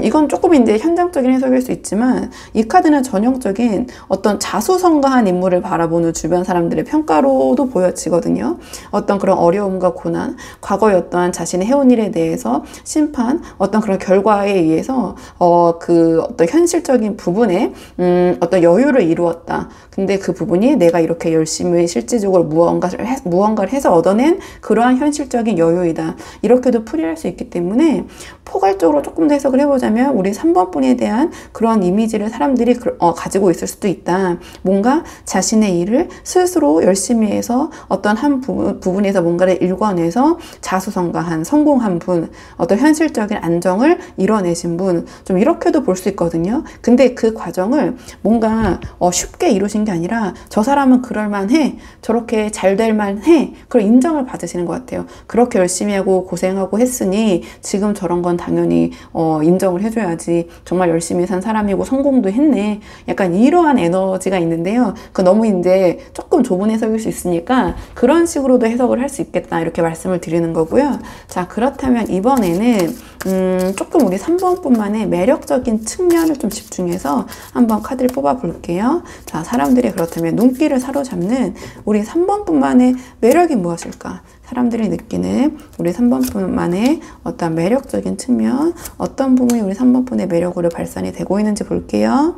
이건 조금 이제 현장적인 해석일 수 있지만 이 카드는 전형적인 어떤 자수성가한 인물을 바라보는 주변 사람들의 평가로도 보여지거든요. 어떤 그런 어려움과 고난, 과거의 어떠한 자신의 해온 일에 대해서 심판, 어떤 그런 결과에 의해서 그 어떤 현실적인 부분에 어떤 여유를 이루었다. 근데 그 부분이 내가 이렇게 열심히 실질적으로 무언가를 해서 얻어낸 그러한 현실적인 여유이다. 이렇게도 풀이할 수 있기 때문에 포괄적으로 조금 더 해석을 해보자면 우리 3번 분에 대한 그런 이미지를 사람들이 가지고 있을 수도 있다. 뭔가 자신의 일을 스스로 열심히 해서 어떤 한 부분에서 뭔가를 일궈내서 자수성가한, 성공한 분, 어떤 현실적인 안정을 이뤄내신 분, 좀 이렇게도 볼 수 있거든요. 근데 그 과정을 뭔가 쉽게 이루신 게 아니라 저 사람은 그럴만해, 저렇게 잘 될만해, 그런 인정을 받으시는 것 같아요. 그렇게 열심히 하고 고생하고 했으니 지금 저런 건 당연히 인정을 해줘야지. 정말 열심히 산 사람이고 성공도 했네. 약간 이러한 에너지가 있는데요. 그 너무 이제 조금 좁은 해석일 수 있으니까 그런 식으로도 해석을 할 수 있겠다, 이렇게 말씀을 드리는 거고요. 자, 그렇다면 이번에는 조금 우리 3번 분만의 매력적인 측면을 좀 집중해서 한번 카드를 뽑아 볼게요. 자, 사람들이 그렇다면 눈길을 사로잡는 우리 3번 분만의 매력이 무엇일까? 사람들이 느끼는 우리 3번 분만의 어떤 매력적인 측면, 어떤 부분이 우리 3번 분의 매력으로 발산이 되고 있는지 볼게요.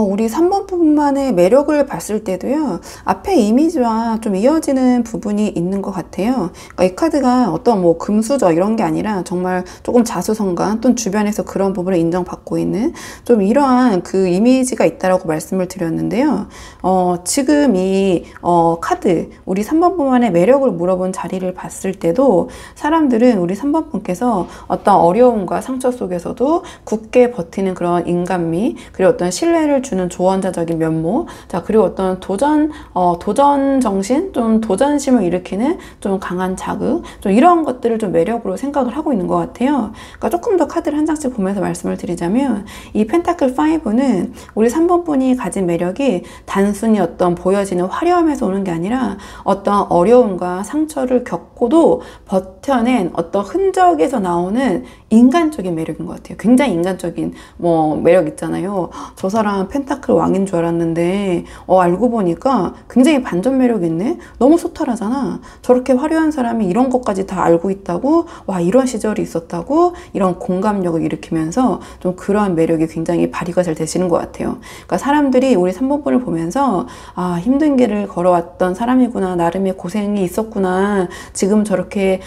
우리 3번 분만의 매력을 봤을 때도요, 앞에 이미지와 좀 이어지는 부분이 있는 것 같아요. 그러니까 이 카드가 어떤 뭐 금수저 이런 게 아니라 정말 조금 자수성가 또는 주변에서 그런 부분을 인정받고 있는 좀 이러한 그 이미지가 있다라고 말씀을 드렸는데요. 지금 이 카드, 우리 3번 분만의 매력을 물어본 자리를 봤을 때도 사람들은 우리 3번 분께서 어떤 어려움과 상처 속에서도 굳게 버티는 그런 인간미, 그리고 어떤 신뢰 를 주는 조언자적인 면모, 자, 그리고 어떤 도전 정신, 좀 도전심을 일으키는 좀 강한 자극, 좀 이런 것들을 좀 매력으로 생각을 하고 있는 것 같아요. 그러니까 조금 더 카드를 한 장씩 보면서 말씀을 드리자면 이 펜타클 5는 우리 3번 분이 가진 매력이 단순히 어떤 보여지는 화려함에서 오는 게 아니라 어떤 어려움과 상처를 겪고도 버텨낸 어떤 흔적에서 나오는 인간적인 매력인 것 같아요. 굉장히 인간적인 매력 있잖아요. 저 사람 펜타클 왕인 줄 알았는데 알고 보니까 굉장히 반전 매력이 있네. 너무 소탈하잖아. 저렇게 화려한 사람이 이런 것까지 다 알고 있다고, 와, 이런 시절이 있었다고, 이런 공감력을 일으키면서 좀 그러한 매력이 굉장히 발휘가 잘 되시는 것 같아요. 그러니까 사람들이 우리 3번 분을 보면서 힘든 길을 걸어왔던 사람이구나, 나름의 고생이 있었구나, 지금 저렇게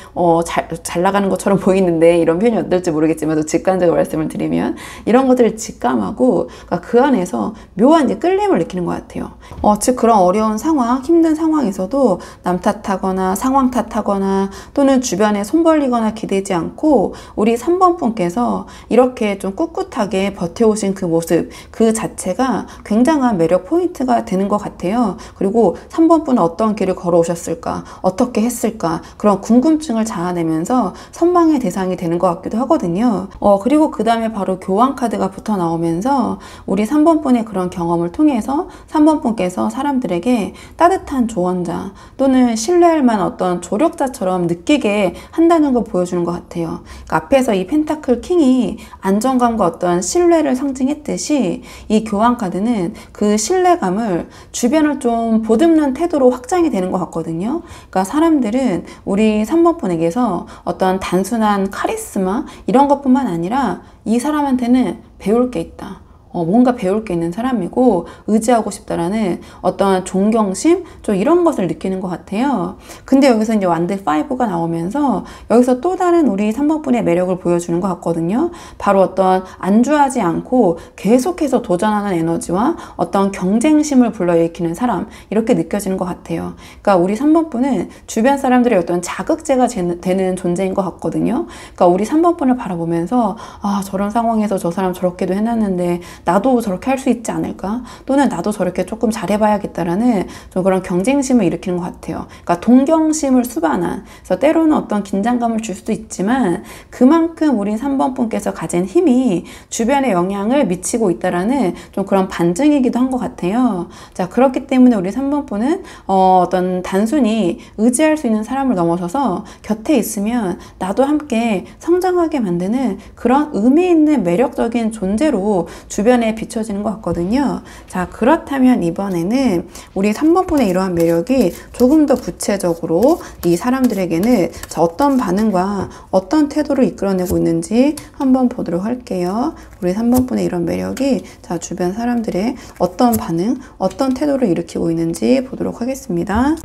잘 나가는 것처럼 보이는데, 이런 표현이 어떨지 모르겠지만 또 직관적으로 말씀을 드리면 이런 것들을 직감하고, 그러니까 그 안에 안에서 묘한 이제 끌림을 느끼는 것 같아요. 즉 그런 어려운 상황, 힘든 상황에서도 남 탓하거나 상황 탓하거나 또는 주변에 손 벌리거나 기대지 않고 우리 3번 분께서 이렇게 좀 꿋꿋하게 버텨오신 그 모습, 그 자체가 굉장한 매력 포인트가 되는 것 같아요. 그리고 3번 분은 어떤 길을 걸어오셨을까, 어떻게 했을까, 그런 궁금증을 자아내면서 선망의 대상이 되는 것 같기도 하거든요. 그리고 그 다음에 바로 교환 카드가 붙어 나오면서 우리 3번 분의 그런 경험을 통해서 3번 분께서 사람들에게 따뜻한 조언자 또는 신뢰할 만한 어떤 조력자처럼 느끼게 한다는 걸 보여주는 것 같아요. 그러니까 앞에서 이 펜타클 킹이 안정감과 어떤 신뢰를 상징했듯이 이 교환 카드는 그 신뢰감을 주변을 좀 보듬는 태도로 확장이 되는 것 같거든요. 그러니까 사람들은 우리 3번 분에게서 어떤 단순한 카리스마 이런 것뿐만 아니라 이 사람한테는 배울 게 있다. 뭔가 배울 게 있는 사람이고 의지하고 싶다라는 어떤 존경심 좀 이런 것을 느끼는 것 같아요. 근데 여기서 이제 완드 5가 나오면서 여기서 또 다른 우리 3번 분의 매력을 보여주는 것 같거든요. 바로 어떤 안주하지 않고 계속해서 도전하는 에너지와 어떤 경쟁심을 불러일으키는 사람 이렇게 느껴지는 것 같아요. 그러니까 우리 3번 분은 주변 사람들의 어떤 자극제가 되는 존재인 것 같거든요. 그러니까 우리 3번 분을 바라보면서 아 저런 상황에서 저 사람 저렇게도 해놨는데 나도 저렇게 할 수 있지 않을까? 또는 나도 저렇게 조금 잘해봐야겠다라는 좀 그런 경쟁심을 일으키는 것 같아요. 그러니까 동경심을 수반한, 그래서 때로는 어떤 긴장감을 줄 수도 있지만 그만큼 우리 3번 분께서 가진 힘이 주변에 영향을 미치고 있다라는 좀 그런 반증이기도 한 것 같아요. 자, 그렇기 때문에 우리 3번 분은 어떤 단순히 의지할 수 있는 사람을 넘어서서 곁에 있으면 나도 함께 성장하게 만드는 그런 의미 있는 매력적인 존재로 주변에 비춰지는 것 같거든요. 자, 그렇다면 이번에는 우리 3번 분의 이러한 매력이 조금 더 구체적으로 이 사람들에게는 자, 어떤 반응과 어떤 태도를 이끌어내고 있는지 한번 보도록 할게요. 우리 3번 분의 이런 매력이 자, 주변 사람들의 어떤 반응, 어떤 태도를 일으키고 있는지 보도록 하겠습니다.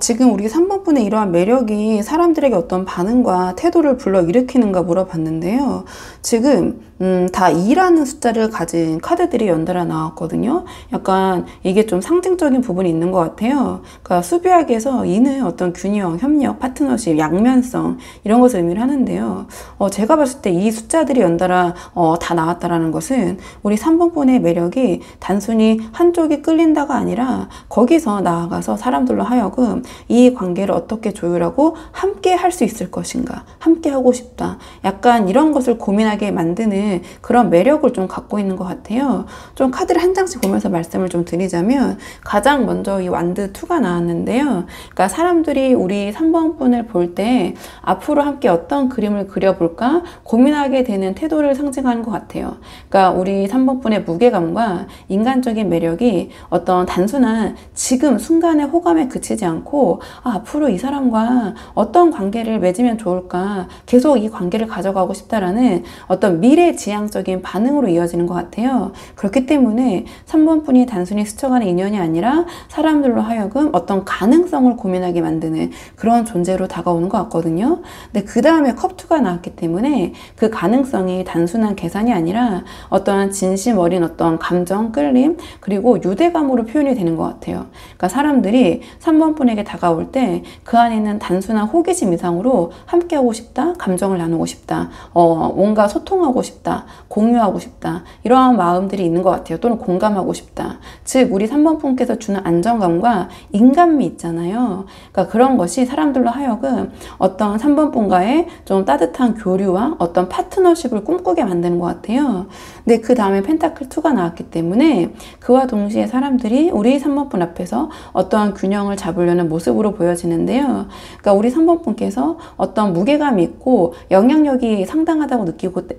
지금 우리 3번 분의 이러한 매력이 사람들에게 어떤 반응과 태도를 불러일으키는가 물어봤는데요. 지금 다 2라는 숫자를 가진 카드들이 연달아 나왔거든요. 약간 이게 좀 상징적인 부분이 있는 것 같아요. 그러니까 수비학에서 2는 어떤 균형, 협력, 파트너십, 양면성 이런 것을 의미를 하는데요. 제가 봤을 때 이 숫자들이 연달아 다 나왔다라는 것은 우리 3번 분의 매력이 단순히 한쪽이 끌린다가 아니라 거기서 나아가서 사람들로 하여금 이 관계를 어떻게 조율하고 함께 할 수 있을 것인가, 함께 하고 싶다. 약간 이런 것을 고민하게 만드는 그런 매력을 좀 갖고 있는 것 같아요. 좀 카드를 한 장씩 보면서 말씀을 좀 드리자면 가장 먼저 이 완드 2가 나왔는데요. 그러니까 사람들이 우리 3번 분을 볼 때 앞으로 함께 어떤 그림을 그려볼까 고민하게 되는 태도를 상징하는 것 같아요. 그러니까 우리 3번 분의 무게감과 인간적인 매력이 어떤 단순한 지금 순간의 호감에 그치지 않고 앞으로 이 사람과 어떤 관계를 맺으면 좋을까 계속 이 관계를 가져가고 싶다라는 어떤 미래지향적인 반응으로 이어지는 것 같아요. 그렇기 때문에 3번 분이 단순히 스쳐가는 인연이 아니라 사람들로 하여금 어떤 가능성을 고민하게 만드는 그런 존재로 다가오는 것 같거든요. 근데 그 다음에 컵2가 나왔기 때문에 그 가능성이 단순한 계산이 아니라 어떤 진심 어린 어떤 감정, 끌림 그리고 유대감으로 표현이 되는 것 같아요. 그러니까 사람들이 3번 분에게 다가올 때 그 안에는 단순한 호기심 이상으로 함께하고 싶다, 감정을 나누고 싶다, 뭔가 소통하고 싶다, 공유하고 싶다 이러한 마음들이 있는 것 같아요. 또는 공감하고 싶다. 즉 우리 3번 분께서 주는 안정감과 인간미 있잖아요. 그러니까 그런 것이 사람들로 하여금 어떤 3번 분과의 좀 따뜻한 교류와 어떤 파트너십을 꿈꾸게 만드는 것 같아요. 근데 그 다음에 펜타클 2가 나왔기 때문에 그와 동시에 사람들이 우리 3번 분 앞에서 어떠한 균형을 잡으려는 모습으로 보여지는데요. 그러니까 우리 3번 분께서 어떤 무게감이 있고 영향력이 상당하다고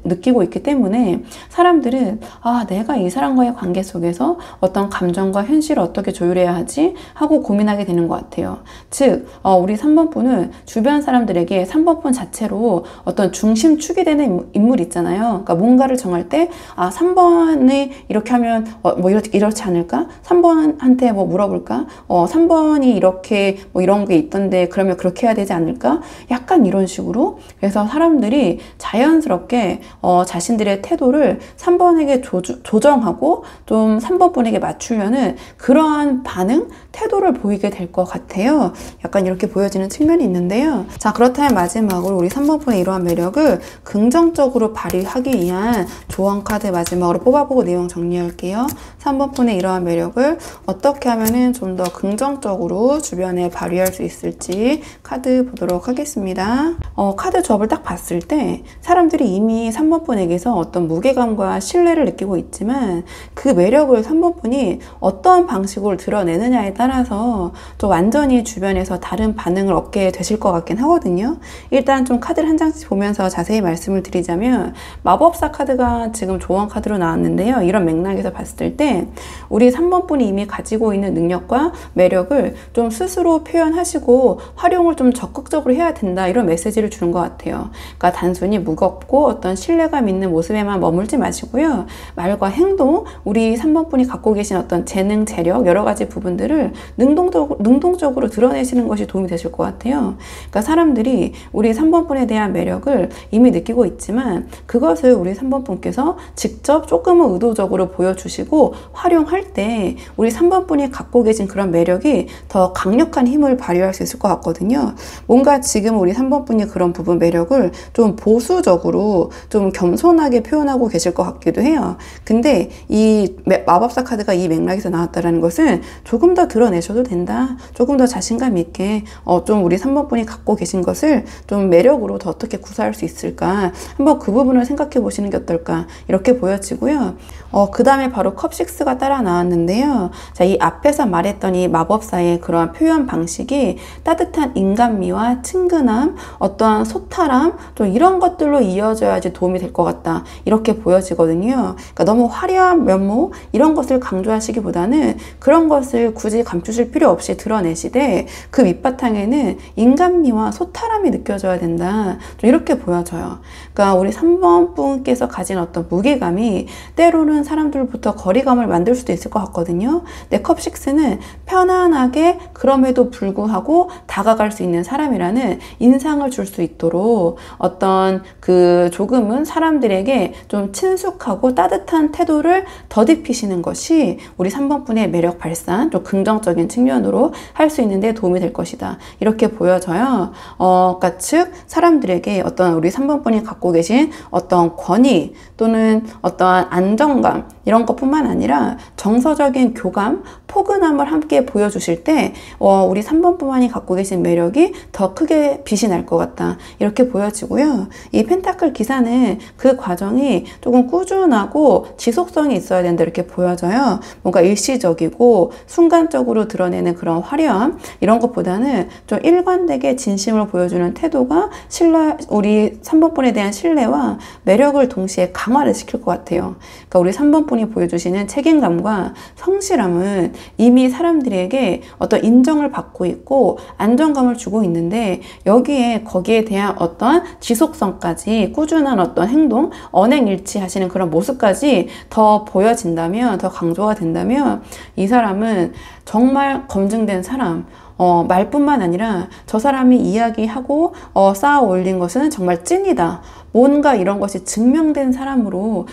느끼고 있기 때문에 사람들은 내가 이 사람과의 관계 속에서 어떤 감정과 현실을 어떻게 조율해야 하지 하고 고민하게 되는 것 같아요. 즉 우리 3번 분은 주변 사람들에게 3번 분 자체로 어떤 중심축이 되는 인물이 있잖아요. 그러니까 뭔가를 정할 때 3번이 이렇게 하면 뭐 이렇지 않을까? 3번한테 뭐 물어볼까? 3번이 이렇게 뭐 이런 게 있던데 그러면 그렇게 해야 되지 않을까? 약간 이런 식으로. 그래서 사람들이 자연스럽게 자신의 자신들의 태도를 3번에게 조정하고 좀 3번 분에게 맞추려는 그러한 반응, 태도를 보이게 될 것 같아요. 약간 이렇게 보여지는 측면이 있는데요. 자, 그렇다면 마지막으로 우리 3번 분의 이러한 매력을 긍정적으로 발휘하기 위한 조언 카드 마지막으로 뽑아보고 내용 정리할게요. 3번 분의 이러한 매력을 어떻게 하면은 좀 더 긍정적으로 주변에 발휘할 수 있을지 카드 보도록 하겠습니다. 카드 조합을 딱 봤을 때 사람들이 이미 3번 분에게서 어떤 무게감과 신뢰를 느끼고 있지만 그 매력을 3번 분이 어떠한 방식으로 드러내느냐에 따라서 또 완전히 주변에서 다른 반응을 얻게 되실 것 같긴 하거든요. 일단 좀 카드를 한 장씩 보면서 자세히 말씀을 드리자면 마법사 카드가 지금 조언 카드로 나왔는데요. 이런 맥락에서 봤을 때 우리 3번 분이 이미 가지고 있는 능력과 매력을 좀 스스로 표현하시고 활용을 좀 적극적으로 해야 된다, 이런 메시지를 주는 것 같아요. 그러니까 단순히 무겁고 어떤 신뢰감 있는 모습에만 머물지 마시고요. 말과 행동, 우리 3번 분이 갖고 계신 어떤 재능, 재력, 여러 가지 부분들을 능동적으로 드러내시는 것이 도움이 되실 것 같아요. 그러니까 사람들이 우리 3번 분에 대한 매력을 이미 느끼고 있지만 그것을 우리 3번 분께서 직접 조금은 의도적으로 보여주시고 활용할 때 우리 3번 분이 갖고 계신 그런 매력이 더 강력한 힘을 발휘할 수 있을 것 같거든요. 뭔가 지금 우리 3번 분이 그런 부분 매력을 좀 보수적으로 좀 겸손하게 표현하고 계실 것 같기도 해요. 근데 이 마법사 카드가 이 맥락에서 나왔다는 것은 조금 더 드러내셔도 된다, 조금 더 자신감 있게 좀 우리 3번 분이 갖고 계신 것을 좀 매력으로 더 어떻게 구사할 수 있을까, 한번 그 부분을 생각해 보시는 게 어떨까, 이렇게 보여지고요. 그 다음에 바로 컵6가 따라 나왔는데요. 자, 이 앞에서 말했던 이 마법사의 그러한 표현 방식이 따뜻한 인간미와 친근함, 어떠한 소탈함, 좀 이런 것들로 이어져야지 도움이 될 것 같다, 이렇게 보여지거든요. 그러니까 너무 화려한 면모 이런 것을 강조하시기보다는 그런 것을 굳이 감추실 필요 없이 드러내시되 그 밑바탕에는 인간미와 소탈함이 느껴져야 된다, 좀 이렇게 보여져요. 그러니까 우리 3번 분께서 가진 어떤 무게감이 때로는 사람들부터 거리감을 만들 수도 있을 것 같거든요. 근데 컵6는 편안하게 그럼에도 불구하고 다가갈 수 있는 사람이라는 인상을 줄 수 있도록 어떤 그 조금은 사람들에게 좀 친숙하고 따뜻한 태도를 더딥히시는 것이 우리 3번 분의 매력 발산, 좀 긍정적인 측면으로 할 수 있는데 도움이 될 것이다, 이렇게 보여져요. 그러니까 즉 사람들에게 어떤 우리 3번 분이 갖고 계신 어떤 권위 또는 어떠한 안정감, 이런 것뿐만 아니라 정서적인 교감, 포근함을 함께 보여주실 때 우리 3번 분만이 갖고 계신 매력이 더 크게 빛이 날 것 같다, 이렇게 보여지고요. 이 펜타클 기사는 그 과정이 조금 꾸준하고 지속성이 있어야 된다, 이렇게 보여져요. 뭔가 일시적이고 순간적으로 드러내는 그런 화려함, 이런 것보다는 좀 일관되게 진심을 보여주는 태도가 우리 3번 분에 대한 신뢰와 매력을 동시에 강화를 시킬 것 같아요. 그러니까 우리 3번 분이 보여주시는 책임감과 성실함은 이미 사람들에게 어떤 인정을 받고 있고 안정감을 주고 있는데, 거기에 대한 어떤 지속성까지, 꾸준한 어떤 행동, 언행일치 하시는 그런 모습까지 더 보여진다면, 더 강조가 된다면 이 사람은 정말 검증된 사람, 말뿐만 아니라 저 사람이 이야기하고 쌓아 올린 것은 정말 찐이다, 뭔가 이런 것이 증명된 사람으로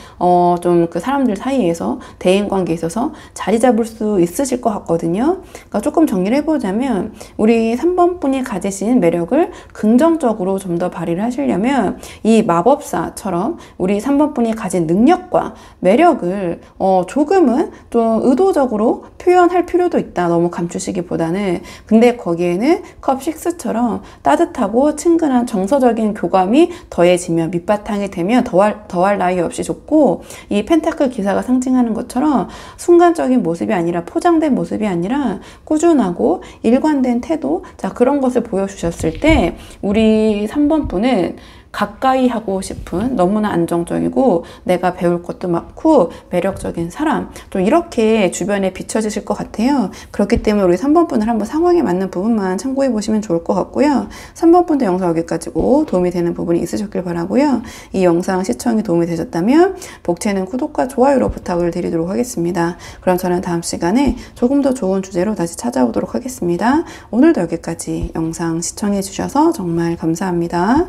좀 그 사람들 사이에서 대인관계에 있어서 자리 잡을 수 있으실 것 같거든요. 그러니까 조금 정리를 해보자면 우리 3번 분이 가지신 매력을 긍정적으로 좀 더 발휘를 하시려면 이 마법사처럼 우리 3번 분이 가진 능력과 매력을 조금은 좀 의도적으로 표현할 필요도 있다, 너무 감추시기보다는. 근데 거기에는 컵6처럼 따뜻하고 친근한 정서적인 교감이 더해지면, 밑바탕이 되면 더할 나위 없이 좋고, 이 펜타클 기사가 상징하는 것처럼 순간적인 모습이 아니라, 포장된 모습이 아니라 꾸준하고 일관된 태도, 자, 그런 것을 보여주셨을 때 우리 3번 분은 가까이 하고 싶은, 너무나 안정적이고 내가 배울 것도 많고 매력적인 사람, 좀 이렇게 주변에 비춰지실 것 같아요. 그렇기 때문에 우리 3번 분을 한번 상황에 맞는 부분만 참고해 보시면 좋을 것 같고요. 3번 분도 영상 여기까지고 도움이 되는 부분이 있으셨길 바라고요. 이 영상 시청이 도움이 되셨다면 복채는 구독과 좋아요로 부탁을 드리도록 하겠습니다. 그럼 저는 다음 시간에 조금 더 좋은 주제로 다시 찾아오도록 하겠습니다. 오늘도 여기까지 영상 시청해 주셔서 정말 감사합니다.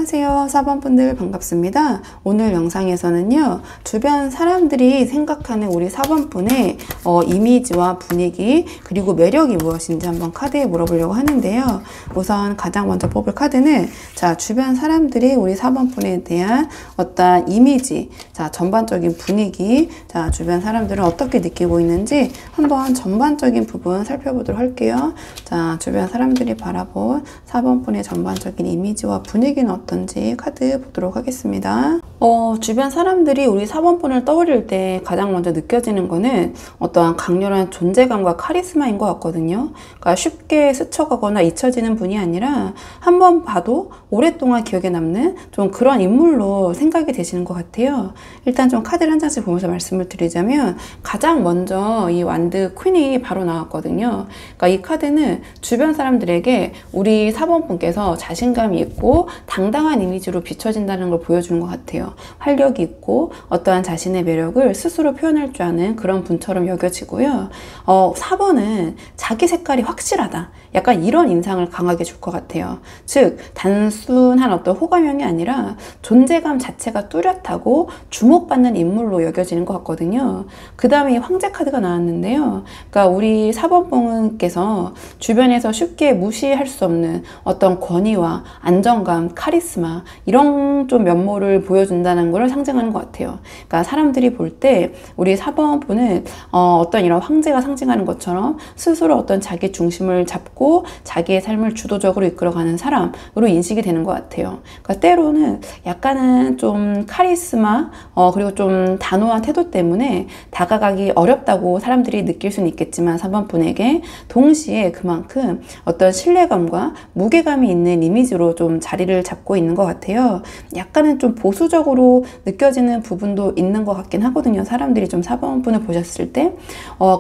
안녕하세요. 4번분들 반갑습니다. 오늘 영상에서는요, 주변 사람들이 생각하는 우리 4번분의 이미지와 분위기 그리고 매력이 무엇인지 한번 카드에 물어보려고 하는데요. 우선 가장 먼저 뽑을 카드는 주변 사람들이 우리 4번분에 대한 어떤 이미지, 전반적인 분위기, 주변 사람들은 어떻게 느끼고 있는지 한번 전반적인 부분 살펴보도록 할게요. 주변 사람들이 바라본 4번분의 전반적인 이미지와 분위기는 어떤지 카드 보도록 하겠습니다. 주변 사람들이 우리 4번분을 떠올릴 때 가장 먼저 느껴지는 거는 어떠한 강렬한 존재감과 카리스마인 것 같거든요. 그러니까 쉽게 스쳐가거나 잊혀지는 분이 아니라 한번 봐도 오랫동안 기억에 남는 좀 그런 인물로 생각이 되시는 것 같아요. 일단 좀 카드를 한 장씩 보면서 말씀을 드리자면 가장 먼저 이 완드 퀸이 바로 나왔거든요. 그러니까 이 카드는 주변 사람들에게 우리 4번분께서 자신감이 있고 당당한 이미지로 비춰진다는 걸 보여주는 것 같아요. 활력이 있고 어떠한 자신의 매력을 스스로 표현할 줄 아는 그런 분처럼 여겨지고요. 4번은 자기 색깔이 확실하다. 약간 이런 인상을 강하게 줄 것 같아요. 즉 단순한 어떤 호감형이 아니라 존재감 자체가 뚜렷하고 주목받는 인물로 여겨지는 것 같거든요. 그 다음에 황제 카드가 나왔는데요. 그러니까 우리 4번분께서 주변에서 쉽게 무시할 수 없는 어떤 권위와 안정감, 카리스마 이런 좀 면모를 보여준다는 걸 상징하는 것 같아요. 그러니까 사람들이 볼 때 우리 4번분은 어떤 이런 황제가 상징하는 것처럼 스스로 어떤 자기 중심을 잡고 자기의 삶을 주도적으로 이끌어가는 사람으로 인식이 되는 것 같아요. 그러니까 때로는 약간은 좀 카리스마 그리고 좀 단호한 태도 때문에 다가가기 어렵다고 사람들이 느낄 수는 있겠지만 4번분에게 동시에 그만큼 어떤 신뢰감과 무게감이 있는 이미지로 좀 자리를 잡고 있는 것 같아요. 약간은 좀 보수적으로 느껴지는 부분도 있는 것 같긴 하거든요. 사람들이 좀 4번분을 보셨을 때.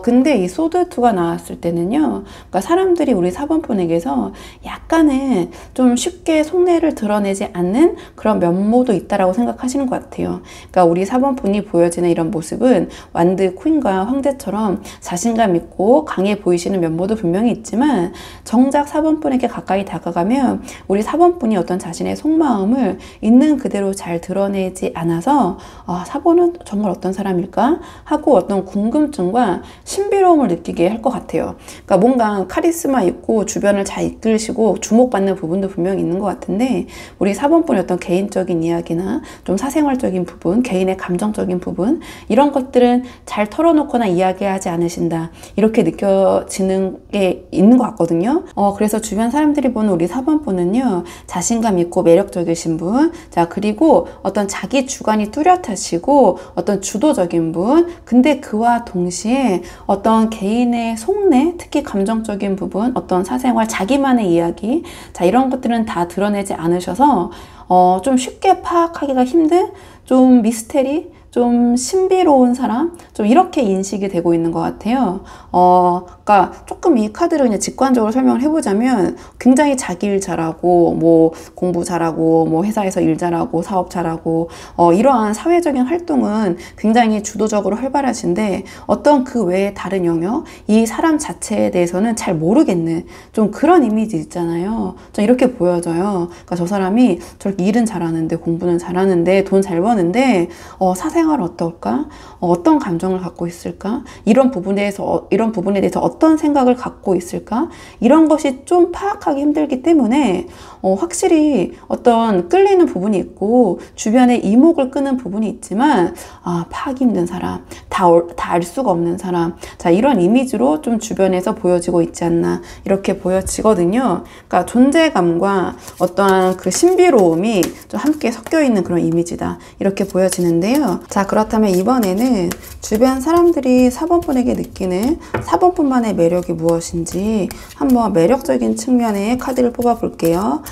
근데 이 소드2가 나왔을 때는요. 그러니까 사람들이 우리 4번분에게서 약간은 좀 쉽게 속내를 드러내지 않는 그런 면모도 있다라고 생각하시는 것 같아요. 그러니까 우리 4번분이 보여지는 이런 모습은 완드 퀸과 황제처럼 자신감 있고 강해 보이시는 면모도 분명히 있지만 정작 4번분에게 가까이 다가가면 우리 4번분이 어떤 자신의 속마음을 있는 그대로 잘 드러내지 않아서 4번은 정말 어떤 사람일까 하고 어떤 궁금증과 신비로움을 느끼게 할 것 같아요. 그러니까 뭔가 카리스마 있고 주변을 잘 이끌시고 주목받는 부분도 분명히 있는 것 같은데 우리 4번분의 어떤 개인적인 이야기나 좀 사생활적인 부분, 개인의 감정적인 부분 이런 것들은 잘 털어놓거나 이야기하지 않으신다 이렇게 느껴지는 게 있는 것 같거든요. 그래서 주변 사람들이 보는 우리 4번분은요 자신감 있고 매력적이신 분, 그리고 어떤 자기 주관이 뚜렷하시고 어떤 주도적인 분, 근데 그와 동시에 어떤 개인의 속내, 특히 감정적인 부분, 어떤 사생활, 자기만의 이야기, 이런 것들은 다 드러내지 않으셔서 좀 쉽게 파악하기가 힘든 좀 미스테리, 좀 신비로운 사람, 좀 이렇게 인식이 되고 있는 것 같아요. 그러니까 조금 이 카드를 그냥 직관적으로 설명을 해보자면 굉장히 자기 일 잘하고 뭐 공부 잘하고 뭐 회사에서 일 잘하고 사업 잘하고 이러한 사회적인 활동은 굉장히 주도적으로 활발하신데 어떤 그 외에 다른 영역, 이 사람 자체에 대해서는 잘 모르겠는 좀 그런 이미지 있잖아요. 좀 이렇게 보여져요. 그러니까 저 사람이 저렇게 일은 잘하는데 공부는 잘하는데 돈 잘 버는데 사생활 어떨까? 어떤 감정을 갖고 있을까? 이런 부분에 대해서 어떤 생각을 갖고 있을까? 이런 것이 좀 파악하기 힘들기 때문에 확실히 어떤 끌리는 부분이 있고 주변에 이목을 끄는 부분이 있지만 파악이 힘든 사람, 다 알 수가 없는 사람, 이런 이미지로 좀 주변에서 보여지고 있지 않나 이렇게 보여지거든요. 그러니까 존재감과 어떠한 그 신비로움이 좀 함께 섞여 있는 그런 이미지다 이렇게 보여지는데요. 그렇다면 이번에는 주변 사람들이 4번분에게 느끼는 4번분만의 매력이 무엇인지 한번 매력적인 측면의 카드를 뽑아 볼게요.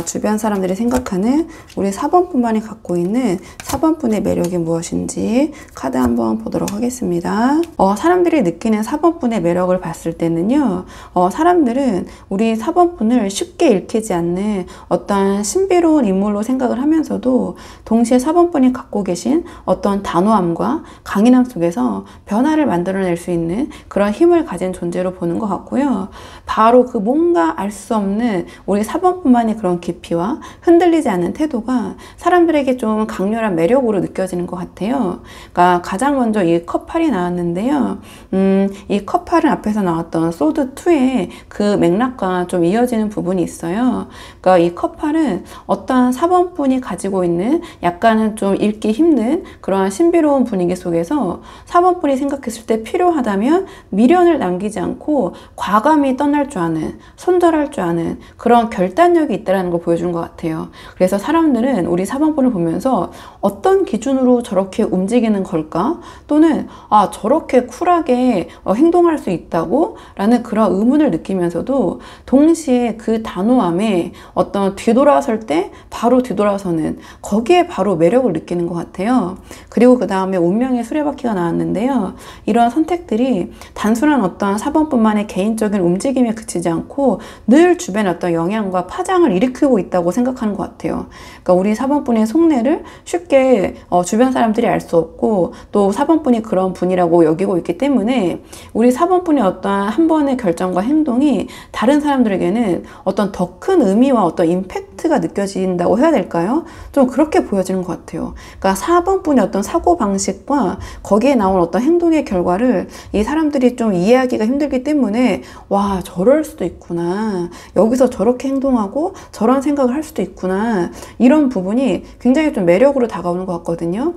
주변 사람들이 생각하는 우리 4번분만이 갖고 있는 4번분의 매력이 무엇인지 카드 한번 보도록 하겠습니다. 사람들이 느끼는 4번분의 매력을 봤을 때는요. 사람들은 우리 4번분을 쉽게 읽히지 않는 어떤 신비로운 인물로 생각을 하면서도 동시에 4번분이 갖고 계신 어떤 단호함과 강인함 속에서 변화를 만들어낼 수 있는 그런 힘을 가진 존재로 보는 것 같고요. 바로 그 뭔가 알 수 없는 우리 4번뿐만의 그런 깊이와 흔들리지 않는 태도가 사람들에게 좀 강렬한 매력으로 느껴지는 것 같아요. 그러니까 가장 먼저 이 컵8이 나왔는데요. 이 컵8은 앞에서 나왔던 소드2의 그 맥락과 좀 이어지는 부분이 있어요. 그러니까 이 컵8은 어떠한 4번분이 가지고 있는 약간은 좀 읽기 힘든 그러한 신비로운 분위기 속에서 4번분이 생각했을 때 필요하다면 미련을 남기지 않고 과감히 떠날 줄 아는, 손절할 줄 아는 그런 결단력이 있다는 걸 보여주는 것 같아요. 그래서 사람들은 우리 4번분을 보면서 어떤 기준으로 저렇게 움직이는 걸까? 또는 저렇게 쿨하게 행동할 수 있다고? 라는 그런 의문을 느끼면서도 동시에 그 단호함에 어떤 뒤돌아설 때 바로 뒤돌아서는 거기에 바로 매력을 느끼는 것 같아요. 그리고 그 다음에 운명의 수레바퀴가 나왔는데요. 이런 선택들이 단순한 어떤 4번뿐만의 개인적인 움직임에 그치지 않고 늘 주변에 어떤 영향과 파장을 일으키고 있다고 생각하는 것 같아요. 그러니까 우리 4번뿐의 속내를 쉽게 주변 사람들이 알 수 없고 또 4번뿐이 그런 분이라고 여기고 있기 때문에 우리 4번뿐의 어떠한 한 번의 결정과 행동이 다른 사람들에게는 어떤 더 큰 의미와 어떤 임팩트가 느껴진다고 해야 될까요? 좀 그렇게 보여지는 것 같아요. 그러니까 4번뿐의 어떤 사고방식과 거기에 나온 어떤 행동의 결과를 이 사람들이 좀 이해하기가 힘들기 때문에 와, 저럴 수도 있구나. 여기서 저렇게 행동하고 저런 생각을 할 수도 있구나. 이런 부분이 굉장히 좀 매력으로 다가오는 것 같거든요.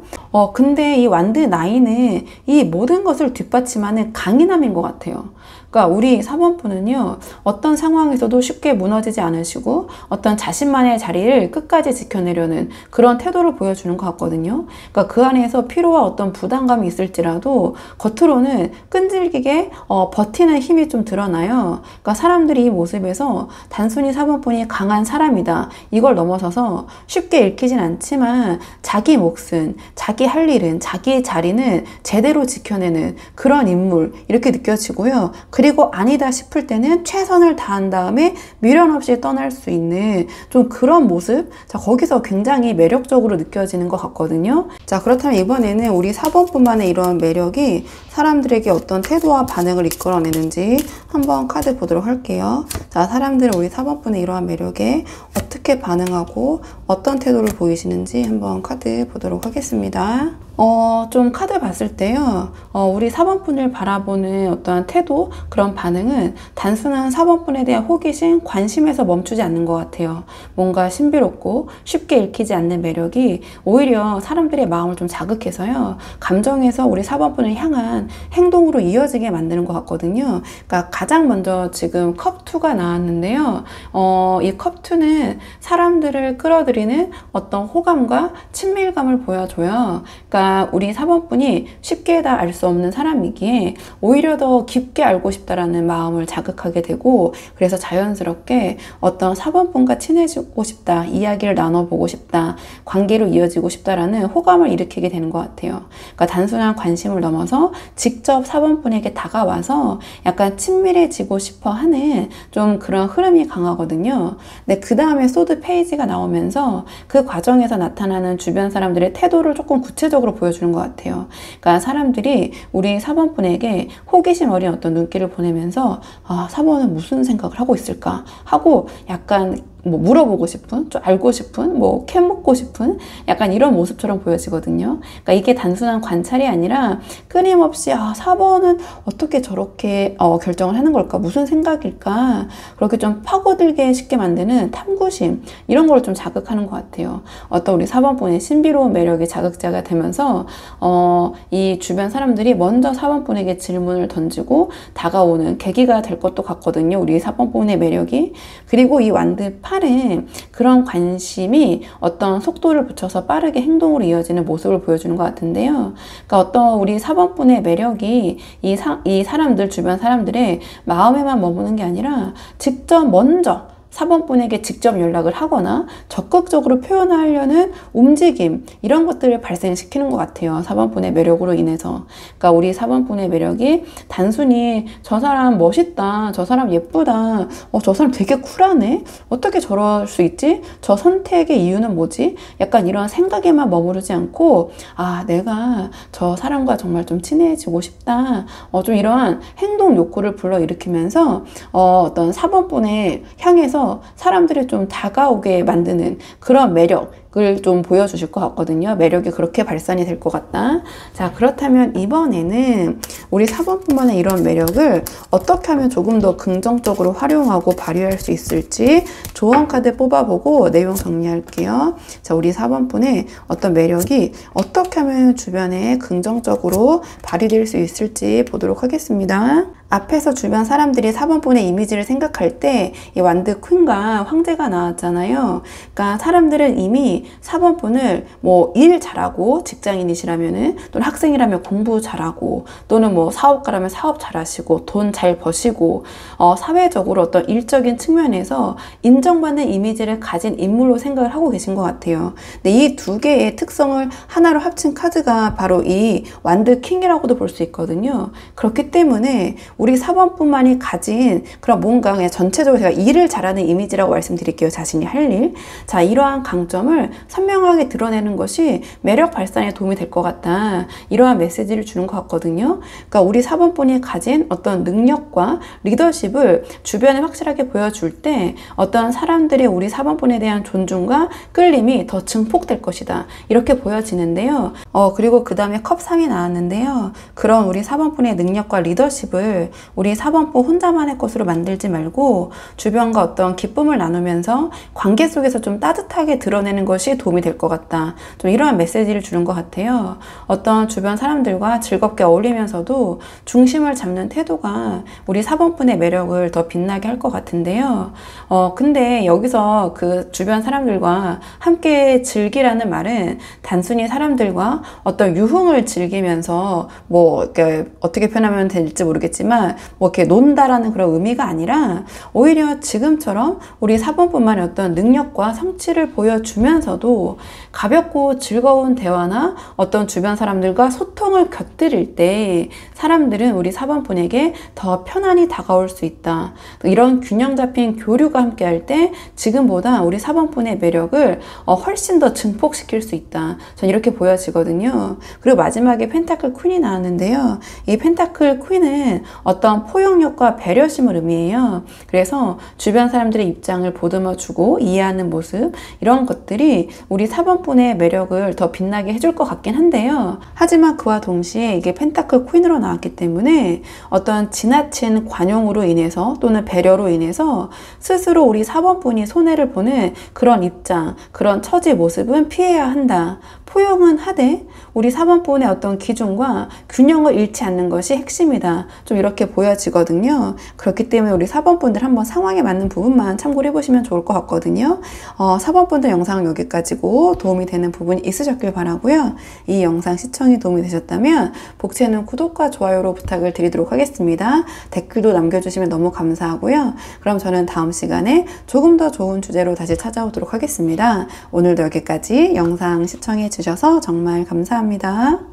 근데 이 완드 9은 이 모든 것을 뒷받침하는 강인함인 것 같아요. 그러니까 우리 4번분은요, 어떤 상황에서도 쉽게 무너지지 않으시고 어떤 자신만의 자리를 끝까지 지켜내려는 그런 태도를 보여주는 것 같거든요. 그러니까 그 안에서 피로와 어떤 부담감이 있을지라도 겉으로는 끈질기게 버티는 힘이 좀 드러나요. 그러니까 사람들이 이 모습에서 단순히 4번분이 강한 사람이다, 이걸 넘어서서 쉽게 읽히진 않지만 자기 몫은, 자기 할 일은, 자기의 자리는 제대로 지켜내는 그런 인물, 이렇게 느껴지고요. 그리고 아니다 싶을 때는 최선을 다한 다음에 미련 없이 떠날 수 있는 좀 그런 모습, 자, 거기서 굉장히 매력적으로 느껴지는 것 같거든요. 자, 그렇다면 이번에는 우리 4번뿐만의 이런 매력이 사람들에게 어떤 태도와 반응을 이끌어내는지 한번 카드 보도록 할게요. 자, 사람들은 우리 4번뿐의 이러한 매력에 어떻게 반응하고 어떤 태도를 보이시는지 한번 카드 보도록 하겠습니다. 좀 카드 봤을 때요, 우리 4번분을 바라보는 어떠한 태도, 그런 반응은 단순한 4번분에 대한 호기심, 관심에서 멈추지 않는 것 같아요. 뭔가 신비롭고 쉽게 읽히지 않는 매력이 오히려 사람들의 마음을 좀 자극해서요, 감정에서 우리 4번분을 향한 행동으로 이어지게 만드는 것 같거든요. 그러니까 가장 먼저 지금 컵2가 나왔는데요. 이 컵2는 사람들을 끌어들이는 어떤 호감과 친밀감을 보여줘요. 그러니까 우리 4번분이 쉽게 다 알 수 없는 사람이기에 오히려 더 깊게 알고 싶다라는 마음을 자극하게 되고, 그래서 자연스럽게 어떤 4번분과 친해지고 싶다, 이야기를 나눠보고 싶다, 관계로 이어지고 싶다라는 호감을 일으키게 되는 것 같아요. 그러니까 단순한 관심을 넘어서 직접 4번분에게 다가와서 약간 친밀해지고 싶어 하는 좀 그런 흐름이 강하거든요. 근데 그 다음에 소드 페이지가 나오면서 그 과정에서 나타나는 주변 사람들의 태도를 조금 구체적으로 보여주는 것 같아요. 그러니까 사람들이 우리 4번분에게 호기심 어린 어떤 눈길을 보내면서 4번은 무슨 생각을 하고 있을까 하고 약간 물어보고 싶은, 좀 알고 싶은, 캐묻고 싶은 약간 이런 모습처럼 보여지거든요. 그러니까 이게 단순한 관찰이 아니라 끊임없이 4번은 어떻게 저렇게 결정을 하는 걸까? 무슨 생각일까? 그렇게 좀 파고들게 쉽게 만드는 탐구심, 이런 걸 좀 자극하는 것 같아요. 어떤 우리 4번분의 신비로운 매력이 자극자가 되면서 이 주변 사람들이 먼저 4번분에게 질문을 던지고 다가오는 계기가 될 것도 같거든요. 우리 4번분의 매력이. 그리고 이 완드 8은 그런 관심이 어떤 속도를 붙여서 빠르게 행동으로 이어지는 모습을 보여주는 것 같은데요. 그러니까 어떤 우리 4번분의 매력이 이 사람들, 주변 사람들의 마음에만 머무는 게 아니라 직접 먼저 4번분에게 직접 연락을 하거나 적극적으로 표현하려는 움직임, 이런 것들을 발생시키는 것 같아요. 4번분의 매력으로 인해서. 그러니까 우리 4번분의 매력이 단순히 저 사람 멋있다, 저 사람 예쁘다, 저 사람 되게 쿨하네, 어떻게 저럴 수 있지, 저 선택의 이유는 뭐지, 약간 이런 생각에만 머무르지 않고, 아, 내가 저 사람과 정말 좀 친해지고 싶다, 좀 이러한 행동 욕구를 불러일으키면서 어떤 4번분에 향해서 사람들이 좀 다가오게 만드는 그런 매력을 좀 보여주실 것 같거든요. 매력이 그렇게 발산이 될 것 같다. 자, 그렇다면 이번에는 우리 4번분만의 이런 매력을 어떻게 하면 조금 더 긍정적으로 활용하고 발휘할 수 있을지 조언 카드 뽑아보고 내용 정리할게요. 자, 우리 4번분의 어떤 매력이 어떻게 하면 주변에 긍정적으로 발휘될 수 있을지 보도록 하겠습니다. 앞에서 주변 사람들이 4번분의 이미지를 생각할 때 이 완드 퀸과 황제가 나왔잖아요. 그러니까 사람들은 이미 4번분을 뭐 일 잘하고, 직장인이시라면은, 또는 학생이라면 공부 잘하고, 또는 뭐 사업가라면 사업 잘하시고, 돈 잘 버시고, 사회적으로 어떤 일적인 측면에서 인정받는 이미지를 가진 인물로 생각을 하고 계신 것 같아요. 근데 이 두 개의 특성을 하나로 합친 카드가 바로 이 완드 킹이라고도 볼 수 있거든요. 그렇기 때문에 우리 4번뿐만이 가진 그런 뭔가 그냥 전체적으로 제가 일을 잘하는 이미지라고 말씀드릴게요. 자신이 할 일. 자, 이러한 강점을 선명하게 드러내는 것이 매력 발산에 도움이 될 것 같다. 이러한 메시지를 주는 것 같거든요. 그러니까 우리 4번분이 가진 어떤 능력과 리더십을 주변에 확실하게 보여줄 때 어떤 사람들이 우리 4번분에 대한 존중과 끌림이 더 증폭될 것이다. 이렇게 보여지는데요. 그리고 그 다음에 컵 3이 나왔는데요. 그런 우리 4번분의 능력과 리더십을 우리 4번분 혼자만의 것으로 만들지 말고 주변과 어떤 기쁨을 나누면서 관계 속에서 좀 따뜻하게 드러내는 것이 도움이 될 것 같다. 좀 이러한 메시지를 주는 것 같아요. 어떤 주변 사람들과 즐겁게 어울리면서도 중심을 잡는 태도가 우리 4번분의 매력을 더 빛나게 할 것 같은데요. 근데 여기서 그 주변 사람들과 함께 즐기라는 말은 단순히 사람들과 어떤 유흥을 즐기면서 뭐 이렇게 어떻게 표현하면 될지 모르겠지만 뭐 이렇게 논다라는 그런 의미가 아니라 오히려 지금처럼 우리 4번뿐만의 어떤 능력과 성취를 보여주면서도 가볍고 즐거운 대화나 어떤 주변 사람들과 소통을 곁들일 때 사람들은 우리 4번분에게 더 편안히 다가올 수 있다. 이런 균형 잡힌 교류가 함께 할 때 지금보다 우리 4번분의 매력을 훨씬 더 증폭시킬 수 있다. 전 이렇게 보여지거든요. 그리고 마지막에 펜타클 퀸이 나왔는데요. 이 펜타클 퀸은 어떤 포용력과 배려심을 의미해요. 그래서 주변 사람들의 입장을 보듬어주고 이해하는 모습, 이런 것들이 우리 4번분의 매력을 더 빛나게 해줄 것 같긴 한데요. 하지만 그와 동시에 이게 펜타클 퀸으로 나왔기 때문에 어떤 지나친 관용으로 인해서 또는 배려로 인해서 스스로 우리 4번분이 손해를 보는 그런 입장, 그런 처지 모습은 피해야 한다. 포용은 하되 우리 4번분의 어떤 기준과 균형을 잃지 않는 것이 핵심이다. 좀 이렇게 보여지거든요. 그렇기 때문에 우리 4번분들 한번 상황에 맞는 부분만 참고를 해보시면 좋을 것 같거든요. 4번분들 영상은 여기까지고 도움이 되는 부분이 있으셨길 바라고요. 이 영상 시청이 도움이 되셨다면 복채는 구독과 좋아요로 부탁을 드리도록 하겠습니다. 댓글도 남겨주시면 너무 감사하고요. 그럼 저는 다음 시간에 조금 더 좋은 주제로 다시 찾아오도록 하겠습니다. 오늘도 여기까지 영상 시청해 주셔서 정말 감사합니다.